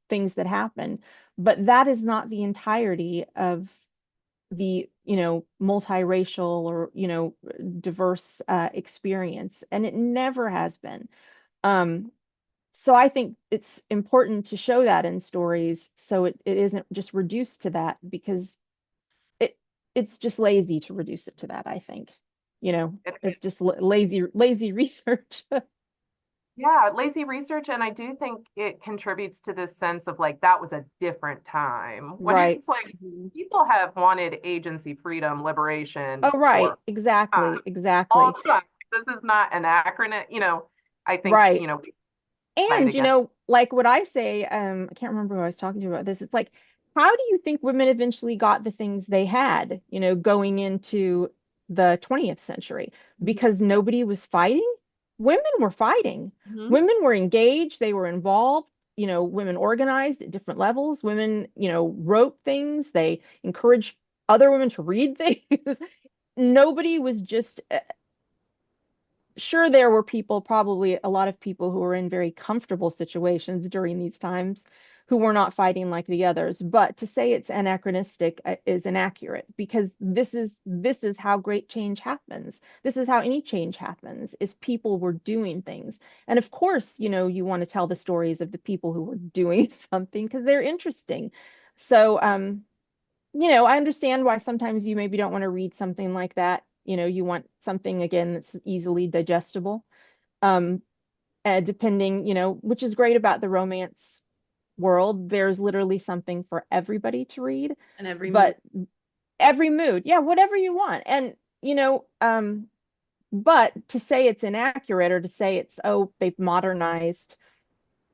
things that happen, but that is not the entirety of the, multiracial or, diverse experience, and it never has been. Um, so I think it's important to show that in stories so it isn't just reduced to that, because it it's just lazy to reduce it to that, I think. it, It's just lazy research. Yeah, lazy research, and I do think it contributes to this sense of like that was a different time. When Right. it's like people have wanted agency, freedom, liberation Oh, right. for Exactly. all Exactly. time. This is not anachronism. I think, Right. we fight And, against. like what I say, I can't remember who I was talking to about this. It's like, how do you think women eventually got the things they had, going into the 20th century? Because nobody was fighting? Women were fighting. Mhm. Women were engaged, they were involved, women organized at different levels. Women, wrote things, they encouraged other women to read things. Nobody was just sure, there were people, probably a lot of people who were in very comfortable situations during these times who were not fighting like the others. But to say it's anachronistic is inaccurate, because this is how great change happens. This is how any change happens, is people were doing things. And of course, you want to tell the stories of the people who were doing something because they're interesting. So, I understand why sometimes you maybe don't want to read something like that. You want something again that's easily digestible. Um, depending, which is great about the romance world. There's literally something for everybody to read, And every mood. but every mood, yeah, whatever you want. And, but to say it's inaccurate, or to say it's, oh, they've modernized.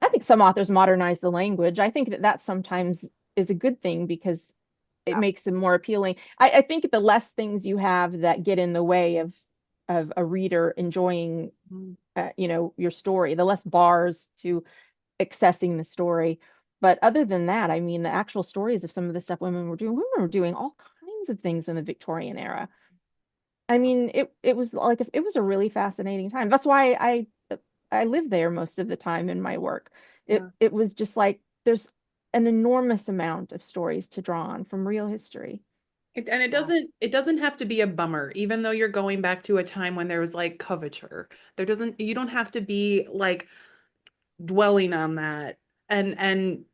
I think some authors modernize the language. I think that sometimes is a good thing, because it Yeah. makes them more appealing. I think the less things you have that get in the way of a reader enjoying, Mhm. your story, the less bars to accessing the story. But other than that, I mean, the actual stories of some of the stuff women were doing all kinds of things in the Victorian era. I mean, it was like, it was a really fascinating time. That's why I live there most of the time in my work. It Yeah. it was just like there's an enormous amount of stories to draw on from real history. And Yeah. it doesn't have to be a bummer, even though you're going back to a time when there was like coverture. You don't have to be like dwelling on that and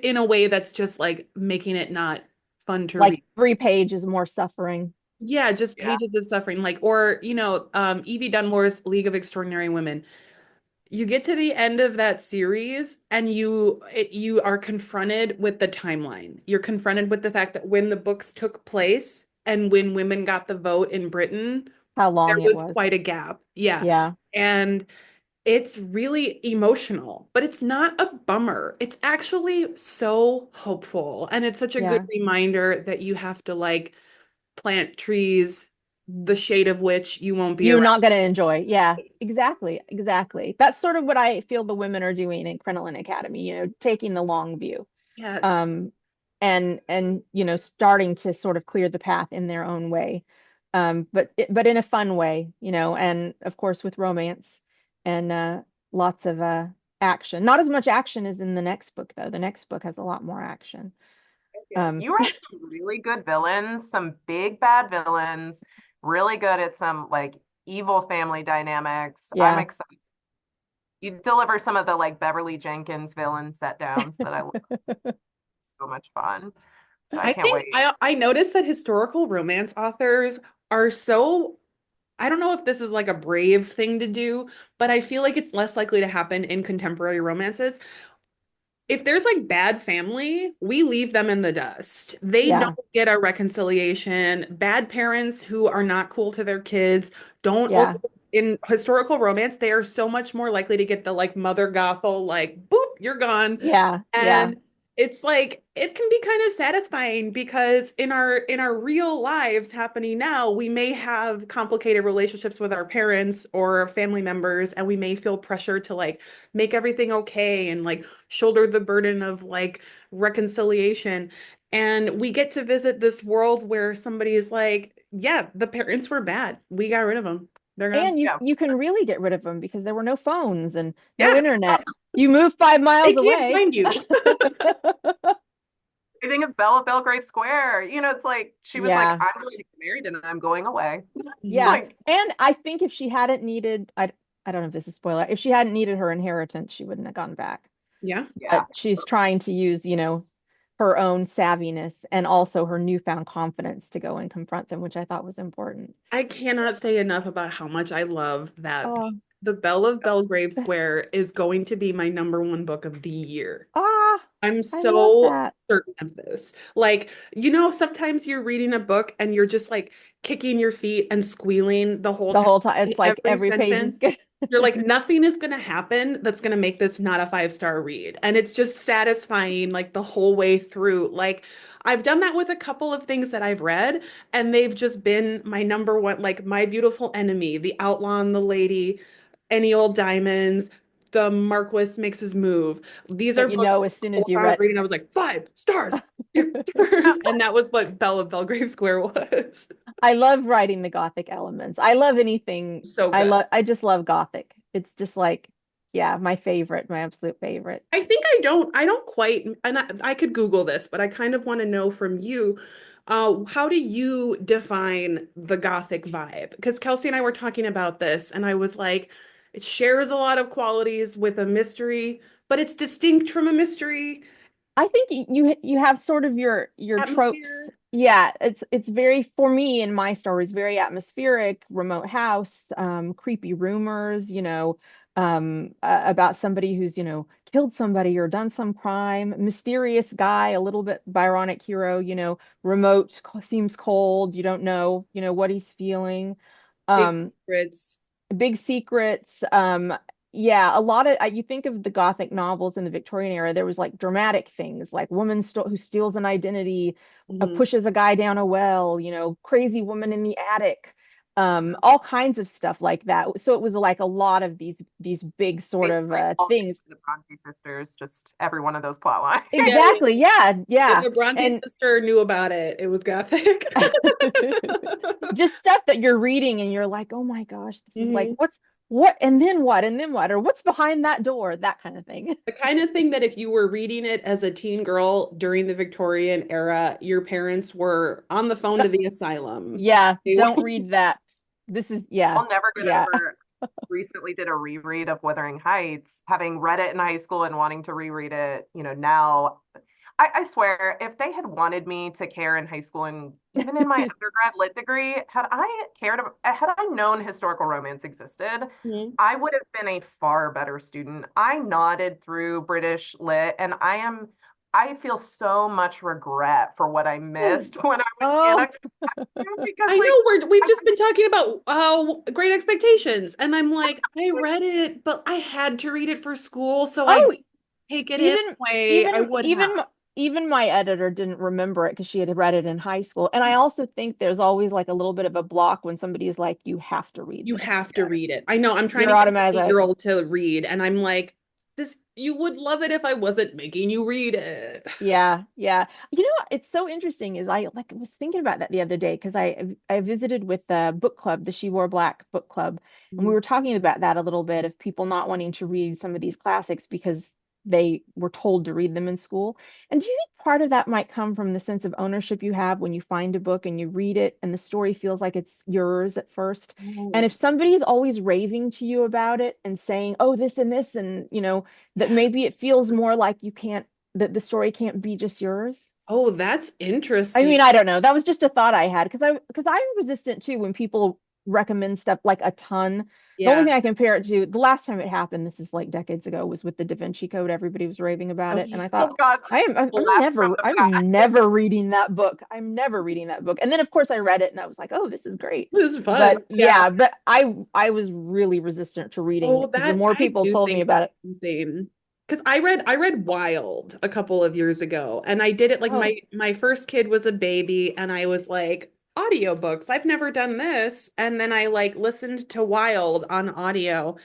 in a way that's just like making it not fun to Like read. 3 pages more suffering. Yeah, just Yeah. pages of suffering, like, or Evie Dunmore's League of Extraordinary Women. You get to the end of that series and you are confronted with the timeline. You're confronted with the fact that when the books took place and when women got the vote in Britain, How there long it was was. quite a gap. Yeah. Yeah, And it's really emotional, but it's not a bummer. It's actually so hopeful. And it's such a good yeah. reminder that you have to like plant trees, the shade of which you won't be You're around. not going to enjoy. Yeah, exactly, exactly. That's sort of what I feel the women are doing in Crinoline Academy, taking the long view. Yes. Um, and starting to sort of clear the path in their own way. But in a fun way, and of course with romance and lots of action. Not as much action as in the next book, though. The next book has a lot more action. Yeah. Um, You write some really good villains, some big bad villains, really good at some like evil family dynamics. I'm yeah. excited. You deliver some of the like Beverly Jenkins villain set downs that I love, so much fun. So I I can't think wait. I noticed that historical romance authors are so, I don't know if this is like a brave thing to do, but I feel like it's less likely to happen in contemporary romances. If there's like bad family, we leave them in the dust. They don't Yeah, get a reconciliation. Bad parents who are not cool to their kids don't yeah, in historical romance, they are so much more likely to get the like mother Gothel, like boop, you're gone. yeah, yeah. And it's like it can be kind of satisfying because in our real lives happening now, we may have complicated relationships with our parents or family members, and we may feel pressure to like make everything okay and like shoulder the burden of like reconciliation. And we get to visit this world where somebody is like, yeah, the parents were bad. We got rid of them. They're gone. And you Yeah. you can really get rid of them because there were no phones and no Yeah, internet. You move five they miles can't away. find you. I think of Belle at Belgrave Square. It's like she was like, Yeah, I'm going to get married and I'm going away. yeah. Like, And I think if she hadn't needed, I don't know if this is spoiler, if she hadn't needed her inheritance, she wouldn't have gone back. Yeah. yeah. But she's trying to use, her own savviness and also her newfound confidence to go and confront them, which I thought was important. I cannot say enough about how much I love that book. Oh, The Belle of Belgrave Square is going to be my number one book of the year. ah, I'm I love so that. certain of this. Like, sometimes you're reading a book and you're just like kicking your feet and squealing the whole The time whole time, in it's like every every page is sentence. good. You're like, nothing is going to happen that's going to make this not a 5-star read. And it's just satisfying like the whole way through. Like, I've done that with a couple of things that I've read, and they've just been my number one, like My Beautiful Enemy, The Outlaw and the Lady, Any Old Diamonds, The Marquis Makes His Move. These are That you books know that as soon as before you I was read. reading, I was like, 5 stars, 5 stars. And that was what Belle of Belgrave Square was. I love writing the Gothic elements. I love anything. So good. I just love Gothic. It's just like, yeah, my favorite, my absolute favorite. I don't quite, and I could Google this, but I kind of want to know from you, how do you define the Gothic vibe? Because Kelsey and I were talking about this, and I was like, it shares a lot of qualities with a mystery, but it's distinct from a mystery I think you have sort of your tropes. atmosphere. Yeah, it's very for me in my stories very atmospheric, remote house, creepy rumors, about somebody who's, killed somebody or done some crime, mysterious guy, a little bit Byronic hero, remote, seems cold, you don't know, what he's feeling. Big Um, secrets. big secrets. Yeah, a lot of you think of the Gothic novels in the Victorian era, there was like dramatic things like woman who steals an identity, Mhm. pushes a guy down a well, crazy woman in the attic, all kinds of stuff like that. So it was like a lot of these big sort of Basically, all things. the Bronte sisters, just every one of those plot lines. Yeah, Exactly. Yeah, if yeah. a Bronte And sister knew about it, it was Gothic. just stuff that you're reading and you're like, oh my gosh, this is like Mhm. what and then what and then what or what's behind that door, that kind of thing. The kind of thing that if you were reading it as a teen girl during the Victorian era, your parents were on the phone No, to the asylum. yeah, They were, don't read that. This is yeah, I'll never get yeah. over recently did a reread of Wuthering Heights, having read it in high school and wanting to reread it, now. I swear, if they had wanted me to care in high school and even in my undergrad lit degree, had I known historical romance existed, Mhm. I would have been a far better student. I nodded through British lit, and I feel so much regret for what I missed when I was in Oh, a classroom because I like know we've I just been talking about Great Expectations, and I'm like, I read it, but I had to read it for school, so I oh, take it in even a way I even would have. even even my editor didn't remember it because she had read it in high school. And I also think there's always like a little bit of a block when somebody is like, you have to read You this. have to read it. I know I'm trying You're to get my automatically like, 8-year-old to read, and I'm like, this, you would love it if I wasn't making you read it. yeah, yeah. It's so interesting is I like was thinking about that the other day because I visited with the book club, the She Wore Black book club, and we Mhm. were talking about that a little bit of people not wanting to read some of these classics because they were told to read them in school. And do you think part of that might come from the sense of ownership you have when you find a book and you read it and the story feels like it's yours at first? And Oh, if somebody's always raving to you about it and saying, "Oh, this and this," and that yeah. maybe it feels more like you can't that the story can't be just yours. Oh, that's I interesting. mean, I don't know. That was just a thought I had because I'm resistant too when people recommend stuff like a ton. The only Yeah. thing I compare it to, the last time it happened, this is like decades ago, was with the Da Vinci Code. Everybody was raving about Oh, it, and yeah. I Oh thought, God, blast from the I'm past. never reading that book. I'm never reading that book. And then of course I read it, and I was like, oh, this is great. This is But fun. Yeah. yeah, but I was really resistant to reading Oh, it because the that more I people do told me think about that's it, something. Because I read Wild a couple of years ago, and I did it like oh, my first kid was a baby, and I was like, audiobooks, I've never done this. And then I like listened to Wild on audio,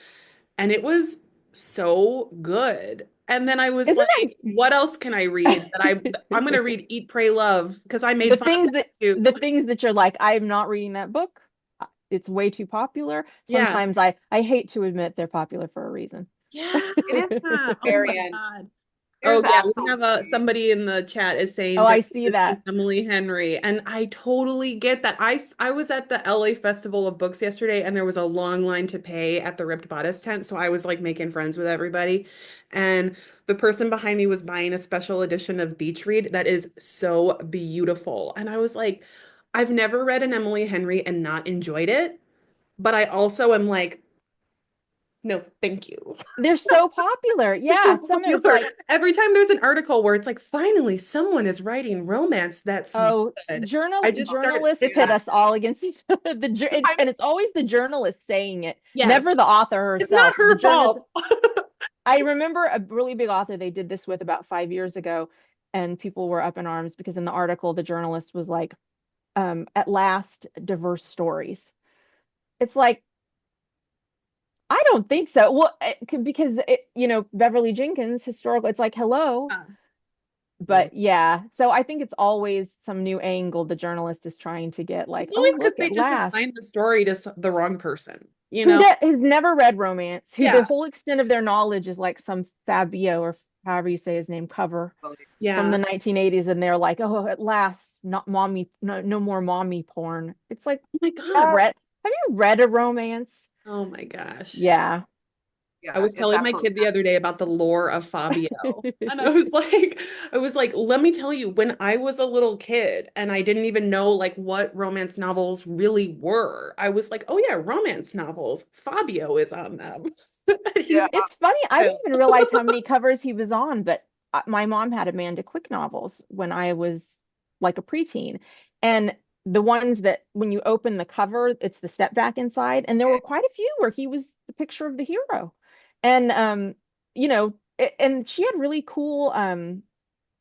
and it was so good. And then I was isn't like, what else can I read that I'm gonna that read Eat, Pray, Love because I made fun of that too. the things that you're like, I'm not reading that book. It's way too popular. Yeah. Sometimes I hate to admit they're popular for a reason. Yeah. It is Oh my variant. God. Oh There's yeah, we have absolutely. somebody in the chat is Oh, saying they're I see resisting that. Emily Henry, and I totally get that. I was at the LA Festival of Books yesterday, and there was a long line to pay at the Ripped Bodice tent, so I was like making friends with everybody, and the person behind me was buying a special edition of Beach Read that is so beautiful, and I was like, I've never read an Emily Henry and not enjoyed it, but I also am like, no, thank you. They're so popular. They're so Yeah, some it's popular. like, Every time there's an article where it's like, finally, someone is writing romance that's oh, good. I just start journalists pit Yeah. us all against each other. I'm And it's always the journalist saying it, yes, never the author it's not herself. The her journalist. fault. I remember a really big author they did this with about 5 years ago, and people were up in arms because in the article the journalist was like, at last, diverse stories. It's like, I don't think so. Well, because Beverly Jenkins historical, it's like, hello. Yeah. But yeah, so I think it's always some new angle the journalist is trying to get, like, It's oh, always because look, they at just last. assigned the story to the wrong person, you Who know? has never read romance, who the Yeah. whole extent of their knowledge is like some Fabio or however you say his name cover from Yeah. the 1980s, and they're like, oh, at last, not mommy, no more mommy porn. It's like, Oh my have you God. yes, read a romance? Oh my gosh. Yeah. I yeah, was it's telling my absolutely kid the other day about the lore of Fabio. And I was like, let me tell you, when I was a little kid and I didn't even know like what romance novels really were, I was like, oh yeah, romance novels. Fabio is on them. He's yeah. It's funny. I wild. didn't even realize how many covers he was on, but my mom had Amanda Quick novels when I was like a preteen. And the ones that when you open the cover, it's the step back inside. And there were quite a few where he was the picture of the hero. And and she had really cool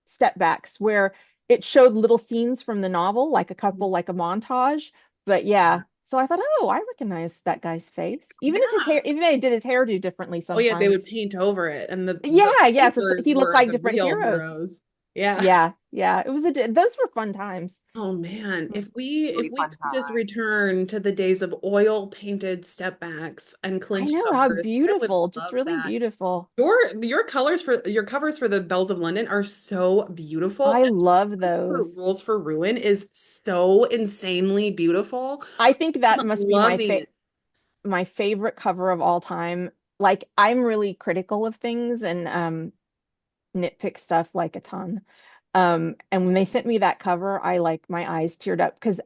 step backs where it showed little scenes from the novel, like a couple, like a montage. But yeah, so I thought, oh, I recognize that guy's face. Even if his Yeah. hair, even they did his hairdo differently Oh yeah, they sometimes. would paint over it, and the Yeah, yeah. So painters he looked were like the different real heroes. heroes. Yeah. Yeah, yeah. Those were fun times. Oh man, if we Fun could just time. return to the days of oil painted step backs and I clinch know how covers, I would beautiful, just love really that. beautiful. Your colors for your covers for the Bells of London are so beautiful. I And love for those. Rules for Ruin is so insanely beautiful. I think that I'm must be loving it. my favorite cover of all time. Like, I'm really critical of things and nitpick stuff like a ton. And when they sent me that cover, I like my eyes teared up because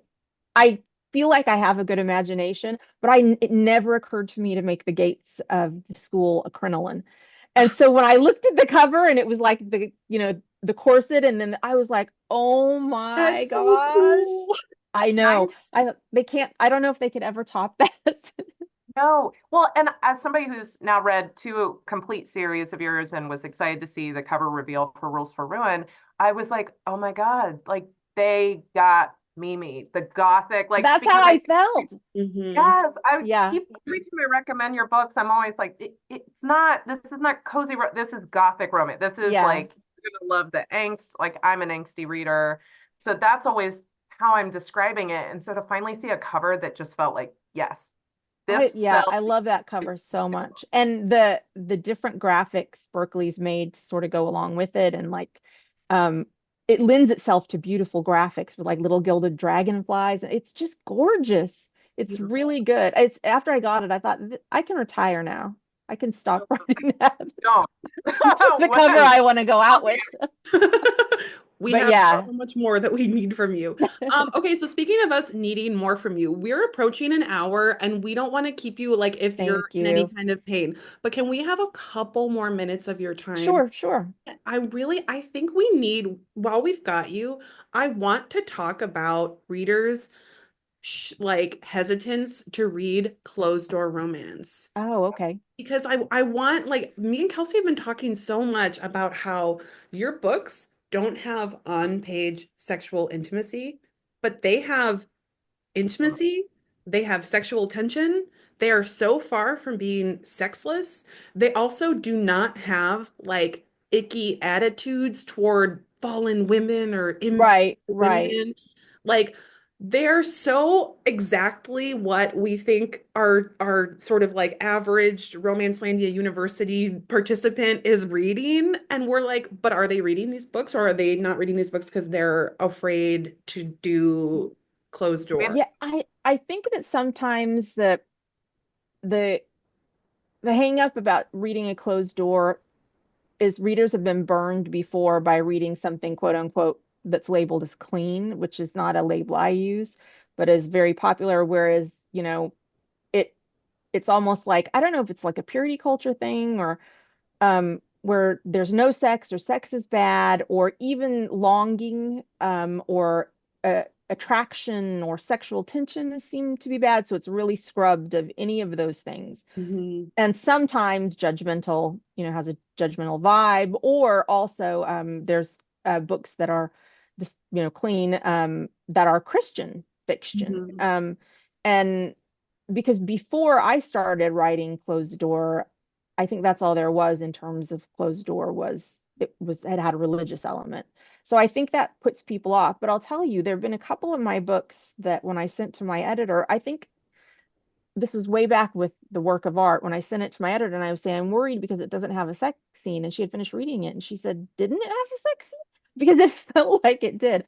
I feel like I have a good imagination, but it never occurred to me to make the gates of the school a crinoline. And so when I looked at the cover and it was like the corset, and then I was like, oh my That's so gosh. cool. I know. Nice. I don't know if they could ever top that. No. Well, and as somebody who's now read two complete series of yours and was excited to see the cover reveal for Rules for Ruin, I was like, oh my God, like they got Mimi, the gothic, like That's how because I felt. Hmm. yes, I Yeah. keep every time I recommend your books, I'm always like, it's not, this is not cozy, this is gothic romance. This is Yeah. like, you're gonna love the angst. Like I'm an angsty reader. So that's always how I'm describing it. And so to finally see a cover that just felt like, yes, this sells. I love that cover so much. And the different graphics Berkeley's made to sort of go along with it, and like um it lends itself to beautiful graphics with like little gilded dragonflies. It's just gorgeous. It's Beautiful. really good. It's after I got it, I thought, I can retire now. I can stop writing that. Don't. It's just the What cover a I want to go out with. We But have yeah, so much more that we need from you. Okay, so speaking of us needing more from you, we're approaching an hour and we don't want to keep you like if you're thank in any you. kind of pain, but can we have a couple more minutes of your time? Sure, sure. I think we need, while we've got you, I want to talk about readers' sh like hesitance to read closed door romance. Oh, okay. Because I want like me and Kelsey have been talking so much about how your books don't have on-page sexual intimacy, but they have intimacy, they have sexual tension. They are so far from being sexless. They also do not have like icky attitudes toward fallen women or impure Right, right. women. Like they're so exactly what we think our sort of like average Romancelandia University participant is reading. And we're like, but are they reading these books or are they not reading these books because they're afraid to do closed We have door? Yeah, I think that sometimes the the hang up about reading a closed door is readers have been burned before by reading something quote unquote that's labeled as clean, which is not a label I use, but is very popular. Whereas, it it's almost like I don't know if it's like a purity culture thing or where there's no sex or sex is bad or even longing or attraction or sexual tension seem to be bad. So it's really scrubbed of any of those things. Mhm. And sometimes judgmental, has a judgmental vibe, or also there's books that are this, clean, that are Christian fiction. Mhm. And because before I started writing Closed Door, I think that's all there was in terms of Closed Door was it had a religious element. So I think that puts people off. But I'll tell you, there have been a couple of my books that when I sent to my editor, I think this was way back with the work of art when I sent it to my editor and I was saying, I'm worried because it doesn't have a sex scene. And she had finished reading it and she said, didn't it have a sex scene? Because this felt like it did.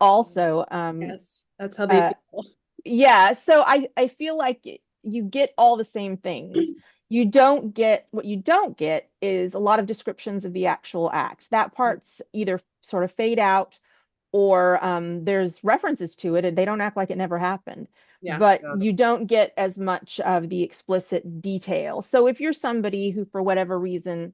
Also, Yes, that's how they uh, feel. yeah, so I feel like you get all the same things. You don't get what you don't get is a lot of descriptions of the actual act. That part's either sort of fade out or there's references to it and they don't act like it never happened. Yeah. But you don't get as much of the explicit detail. So if you're somebody who, for whatever reason,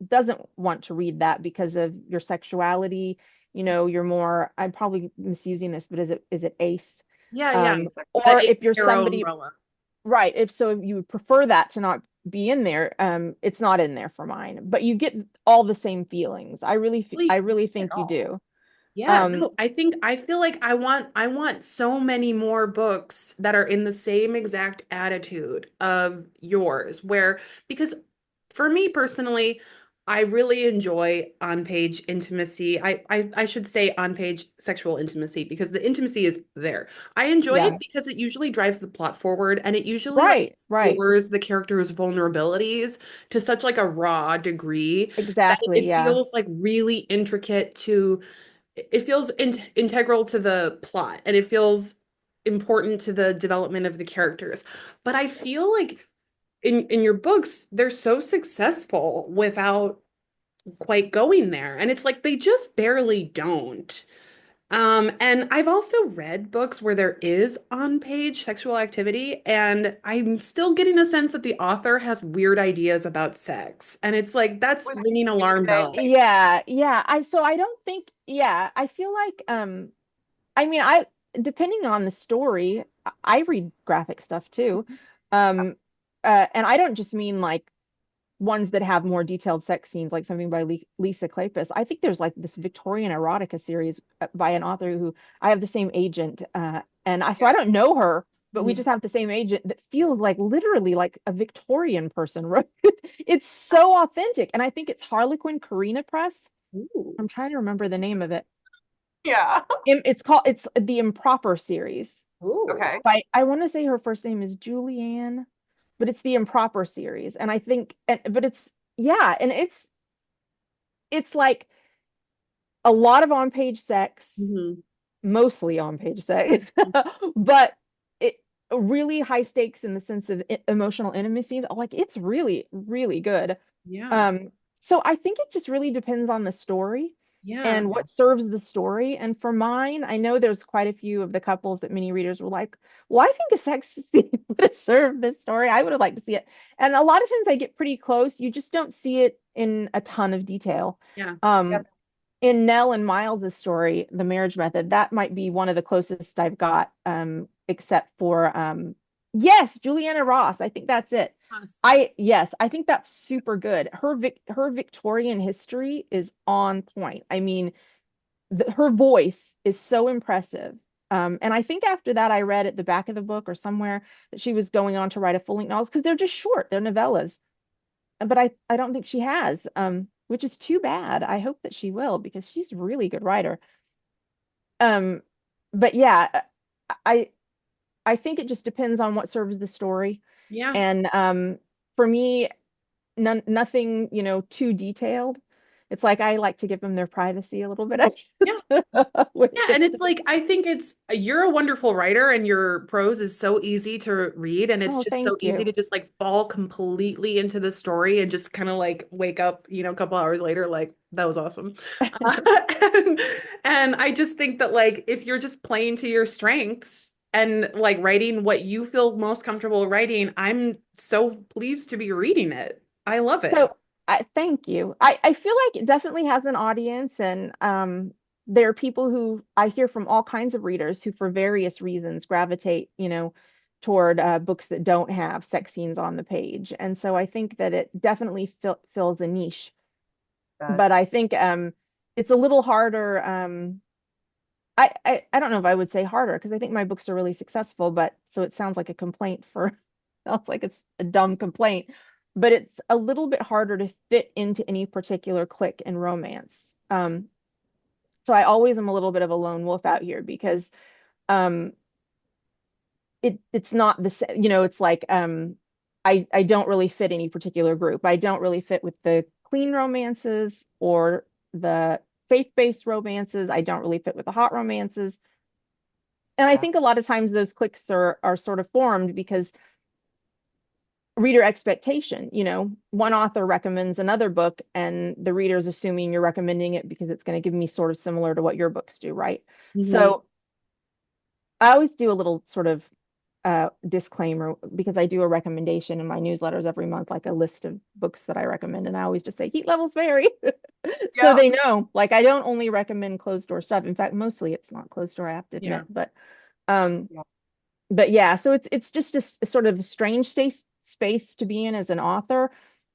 doesn't want to read that because of your sexuality, you're more, I'm probably misusing this, but is it ace? Yeah, yeah. The Or if you're eight-hero somebody, umbrella. right, if you would prefer that to not be in there, it's not in there for mine, but you get all the same feelings. Really I feel really it think you all. do. Yeah, Um, no, I feel like I want so many more books that are in the same exact attitude of yours, where because for me personally, I really enjoy on-page intimacy. I should say on-page sexual intimacy because the intimacy is there. I enjoy it yeah, because it usually drives the plot forward and it usually like right, right, explores the character's vulnerabilities to such like a raw degree that exactly, it yeah. feels like really intricate to it feels integral to the plot and it feels important to the development of the characters. But I feel like in your books, they're so successful without quite going there. And it's like they just barely don't. And I've also read books where there is on-page sexual activity, and I'm still getting a sense that the author has weird ideas about sex. And it's like that's with ringing alarm say, bells. Yeah, yeah. I don't think, yeah, I feel like I mean I depending on the story, I read graphic stuff too. Um and I don't just mean like ones that have more detailed sex scenes, like something by Lisa Kleypas. I think there's like this Victorian erotica series by an author who I have the same agent, so I yeah, don't know her, but we Mhm. just have the same agent that feels like literally like a Victorian person wrote it. It's so authentic, and I think it's Harlequin Karina Press. Ooh. I'm trying to remember the name of it. yeah. It's the Improper series. Ooh. Okay. I want to say her first name is Julianne, but it's the Improper series, and I think, but it's yeah, and it's like a lot of on-page sex, Mhm. mostly on-page sex, but it really high stakes in the sense of emotional intimacy. Like it's really, really good. Yeah. Um, so I think it just really depends on the story. Yeah. and what serves the story. And for mine, I know there's quite a few of the couples that many readers were like, well, I think a sex scene would have served this story. I would have liked to see it. And a lot of times I get pretty close. You just don't see it in a ton of detail. Yeah. Um, Yep. in Nell and Miles's story, The Marriage Method, that might be one of the closest I've got, except for yes, Juliana Ross. I think that's it. Yes. Yes, I think that's super good. Her Victorian history is on point. I mean, her voice is so impressive. And I think after that, I read at the back of the book or somewhere that she was going on to write a full-length novels because they're just short, they're novellas. But I don't think she has, which is too bad. I hope that she will because she's a really good writer. Um, but yeah, I I think it just depends on what serves the story. Yeah. And for me, nothing, too detailed. It's like I like to give them their privacy a little bit Yeah. with Yeah, and it's fiction. like I think it's you're a wonderful writer and your prose is so easy to read and it's Oh, just so thank easy you. to just like fall completely into the story and just kind of like wake up, a couple hours later like that was awesome. Uh, and, and I just think that like if you're just playing to your strengths and like writing what you feel most comfortable writing, I'm so pleased to be reading it. I love it. So I thank you. I feel like it definitely has an audience, and there are people who I hear from all kinds of readers who, for various reasons, gravitate, toward books that don't have sex scenes on the page. And so I think that it definitely fills a niche. But But I think it's a little harder. I don't know if I would say harder because I think my books are really successful, but so it sounds like a complaint for sounds like it's a dumb complaint, but it's a little bit harder to fit into any particular clique in romance. So I always am a little bit of a lone wolf out here because um it's not the same, it's like I don't really fit any particular group. I don't really fit with the clean romances or the faith-based romances. I don't really fit with the hot romances. And I yeah. think a lot of times those cliques are sort of formed because reader expectation, one author recommends another book and the reader is assuming you're recommending it because it's going to give me sort of similar to what your books do, right? Mhm. So I always do a little sort of disclaimer because I do a recommendation in my newsletters every month, like a list of books that I recommend. And I always just say heat levels vary. So Yep. they know, like I don't only recommend closed door stuff. In fact, mostly it's not closed door, I have to Yeah. admit. Um, Yep. but yeah, so it's just a sort of strange space to be in as an author.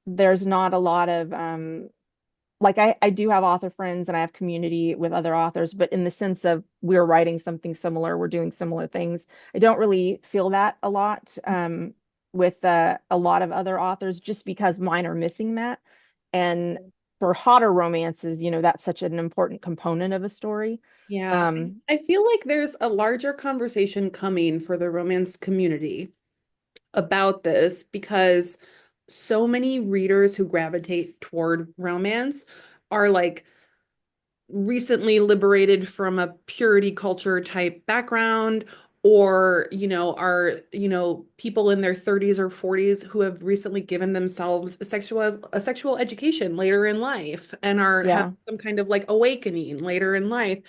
There's not a lot of like I do have author friends and I have community with other authors, but in the sense of we're writing something similar, we're doing similar things. I don't really feel that a lot with a lot of other authors just because mine are missing that. And for hotter romances, that's such an important component of a story. Yeah, Um, I feel like there's a larger conversation coming for the romance community about this because so many readers who gravitate toward romance are like recently liberated from a purity culture type background or are people in their 30s or 40s who have recently given themselves a sexual education later in life and are yeah. having some kind of like awakening later in life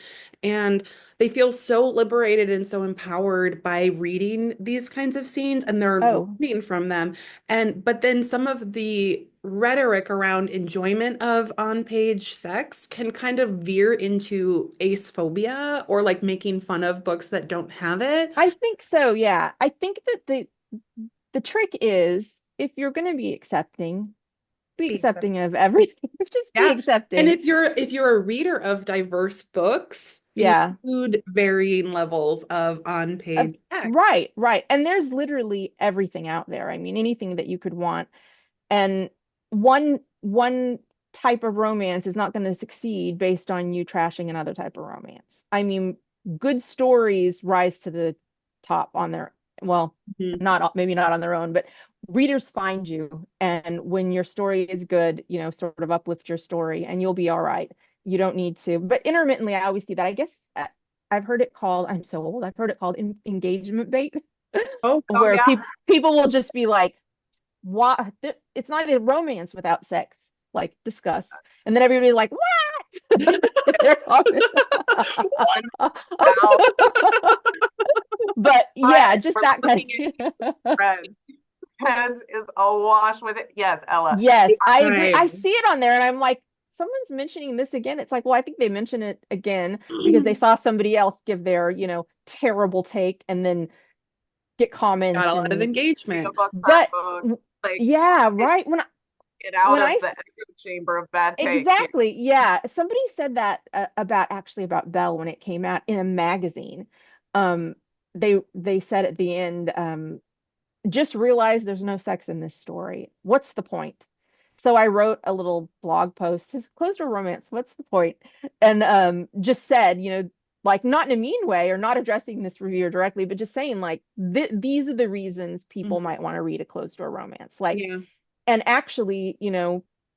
and they feel so liberated and so empowered by reading these kinds of scenes and they're Oh, learning from them and but then some of the rhetoric around enjoyment of on-page sex can kind of veer into ace phobia or like making fun of books that don't have it. I think so, yeah. I think that the trick is if you're going to be accepting, be Be accepted. accepting of everything. Just be Yeah. And accepting. if you're a reader of diverse books, Yeah. include varying levels of Uh, on-page sex. right, right. And there's literally everything out there. I mean, anything that you could want. And one type of romance is not going to succeed based on you trashing another type of romance. I mean, good stories rise to the top on their, well, Mhm. not maybe not on their own, but readers find you. And when your story is good, sort of uplift your story and you'll be all right. You don't need to. But intermittently, I always see that. I guess I've heard it called, I'm so old, I've heard it called engagement bait, Oh, Oh where yeah. people will just be like, what? It's not a romance without sex, like discuss. And then everybody like, what? They're common. Now, But yeah, just we're that kind looking of. at Friends. Friends is awash with it. Yes, Ella. Yes, I agree. I Time. see it on there and I'm like, someone's mentioning this again. It's like, well, I think they mention it again because they saw somebody else give their, terrible take and then get Got comments a lot of and The engagement. books are but books. Like yeah, get, right. get out When of I the echo chamber of bad takes here. exactly, yeah, somebody said that about Belle when it came out in a magazine. Um, they said at the end, just realize there's no sex in this story. What's the point? So I wrote a little blog post, just closed a romance. What's the point? And just said, like not in a mean way or not addressing this reviewer directly, but just saying like these are the reasons people Mhm. might want to read a closed door romance. Like, Yeah. and actually,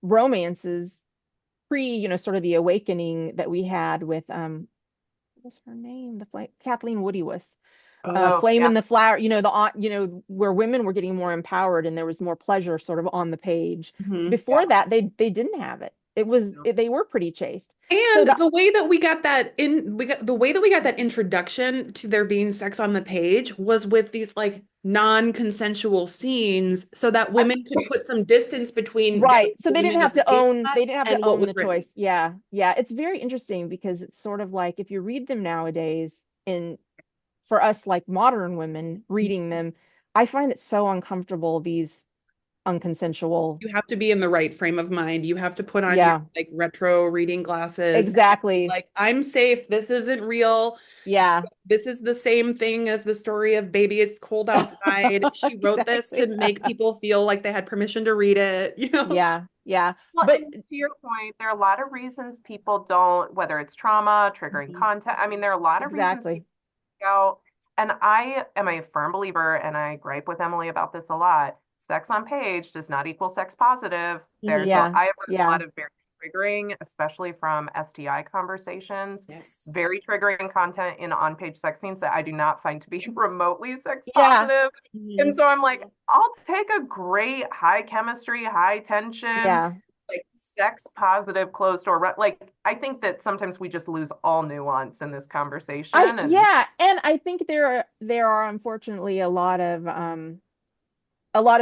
romances pre, sort of the awakening that we had with what was her name? Kathleen Woody was Oh, Oh, Flame yeah. in the Flower, where women were getting more empowered and there was more pleasure sort of on the page. yeah. Before that, they didn't have it. They were pretty chaste. So And the the way that we got that in, we got the way that we got that introduction to there being sex on the page was with these like non-consensual scenes so that women could put some distance between their right. So women of they didn't have to and what own was the written. choice. Yeah. Yeah. It's very interesting because it's sort of like if you read them nowadays in for us like modern women reading them, I find it so uncomfortable, these unconsensual. You have to be in the right frame of mind. You have to put on your Yeah, like retro reading glasses and just be exactly. like, I'm safe. This isn't real. Yeah. This is the same thing as the story of Baby, It's Cold Outside. She wrote this to Exactly. make people feel like they had permission to read it, you know? Yeah, yeah. Well, But and to your point, there are a lot of reasons people don't, whether it's trauma, triggering Mhm. content. I mean, there are a lot of reasons exactly. people go. And I am a firm believer, and I gripe with Emily about this a lot. Sex on page does not equal sex positive. Mhm. Yeah, I have read a yeah, lot of very triggering, especially from STI conversations, Yes. very triggering content in on-page sex scenes that I do not find to be remotely sex yeah, positive. And Mhm. so I'm like, I'll take a great high chemistry, high tension, yeah. like sex positive closed door. Like I think that sometimes we just lose all nuance in this conversation. And Yeah, and I think there are unfortunately a lot of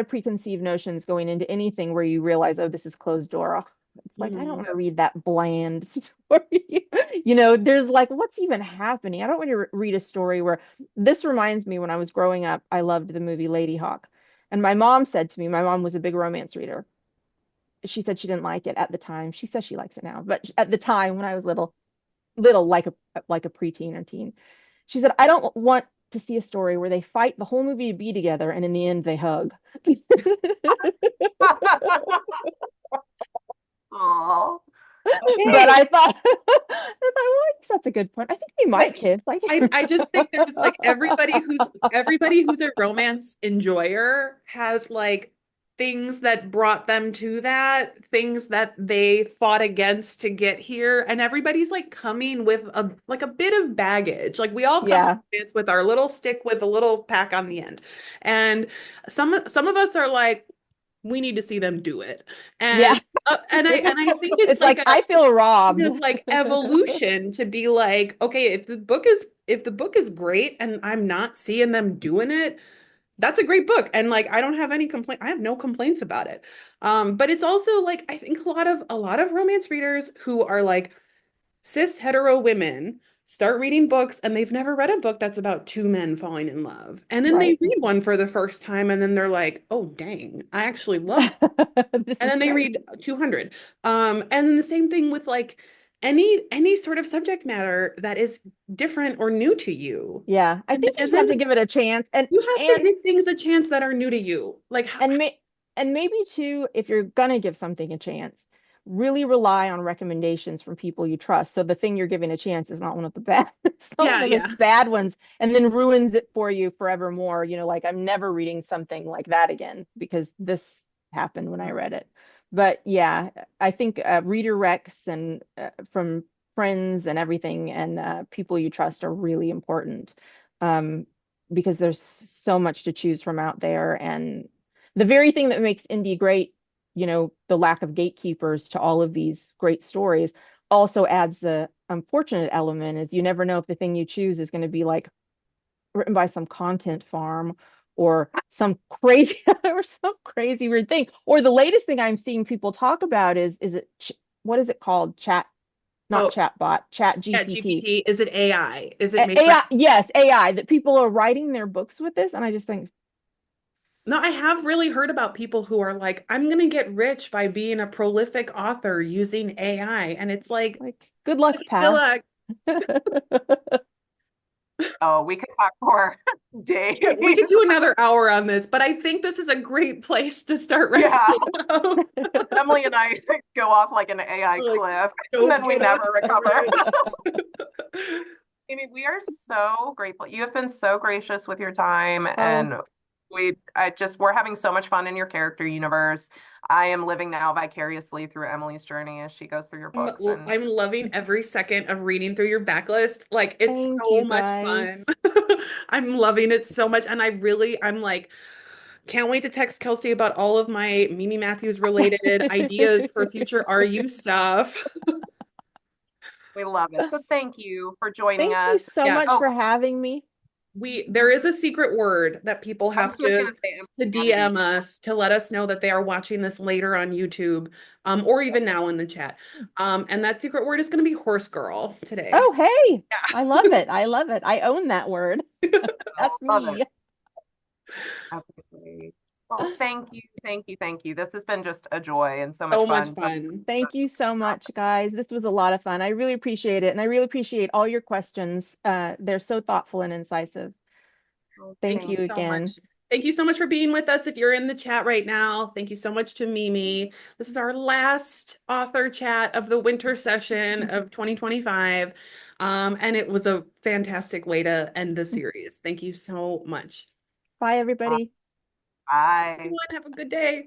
preconceived notions going into anything where you realize, oh, this is closed door. Ugh, it's like I don't Mhm. want to read that bland story. There's like, what's even happening? I don't want to read a story where this reminds me when I was growing up, I loved the movie Lady Hawk. And my mom said to me, my mom was a big romance reader. She said she didn't like it at the time. She says she likes it now, but at the time when I was little like a preteen or teen, she said, I don't want to see a story where they fight the whole movie to be together and in the end they hug. oh, But Okay. I thought, well, I guess that's a good point. I think we might But kiss. Like, I just think there's like everybody who's a romance enjoyer has like things that brought them to that, things that they fought against to get here, and everybody's like coming with a bit of baggage. Like we all come to yeah, this with our little stick with a little pack on the end. And some of us are like we need to see them do it. yeah. And I think it's It's like like a I feel kind robbed. of like evolution to be like, okay, if the book is great and I'm not seeing them doing it, that's a great book. And like I don't have any complaint, I have no complaints about it. But it's also like I think a lot of romance readers who are like cis hetero women start reading books and they've never read a book that's about two men falling in love. And then they Right. read one for the first time and then they're like, oh dang, I actually love, This and is then they great. read 200. And then the same thing with like any sort of subject matter that is different or new to you. Yeah. I think you And just have then to give it a chance. And you have to and give things a chance that are new to you. Like and may and maybe too, if you're gonna give something a chance, really rely on recommendations from people you trust. So the thing you're giving a chance is not one of the bad, it's not one yeah, of the yeah. bad ones, and then ruins it for you forevermore. Like I'm never reading something like that again because this happened when I read it. But yeah, I think redirects and from friends and everything and people you trust are really important um, because there's so much to choose from out there and the very thing that makes indie great, the lack of gatekeepers to all of these great stories. also adds the unfortunate element is you never know if the thing you choose is going to be like written by some content farm or some crazy or some crazy weird thing. Or the latest thing I'm seeing people talk about is it what is it called? Not Oh, chatbot, chat yeah, GPT. GPT. Is it AI? Is it made AI, yes, AI, that people are writing their books with this. And I just think, No, I have really heard about people who are like, I'm gonna get rich by being a prolific author using AI. And it's like, good luck, good pal. luck. Oh, we could talk for days. We could do another hour on this, but I think this is a great place to start wrapping Yeah. it up. Emily and I go off like an AI Like, cliff and don't then we get us never recover. started. Amy, we are so grateful. You have been so gracious with your time Oh, and we're having so much fun in your character universe. I am living now vicariously through Emily's journey as she goes through your books and I'm loving every second of reading through your backlist. Like, it's thank so you much guys. fun. I'm loving it so much. And I'm like, can't wait to text Kelsey about all of my Mimi Matthews related ideas for future RU stuff. we love it. So thank you for joining Thank you us. so Yeah, much Oh, for having me. there is a secret word that people I was have just gonna say to added it. DM us to let us know that they are watching this later on YouTube, or even now in the chat. And that secret word is going to be horse girl today. Oh, hey, I Yeah. love it. I love it. I own that word. Oh, That's love it. me. Okay. Well, thank you, thank you, thank you. This has been just a joy and so much So much fun. So fun. Thank you so much, guys. This was a lot of fun. I really appreciate it. And I really appreciate all your questions. They're so thoughtful and incisive. Thank Thank you you so again. much. Thank you so much for being with us. If you're in the chat right now, thank you so much to Mimi. This is our last author chat of the winter session of 2025. And it was a fantastic way to end the series. Thank you so much. Bye, everybody. bye. Everyone, have a good day.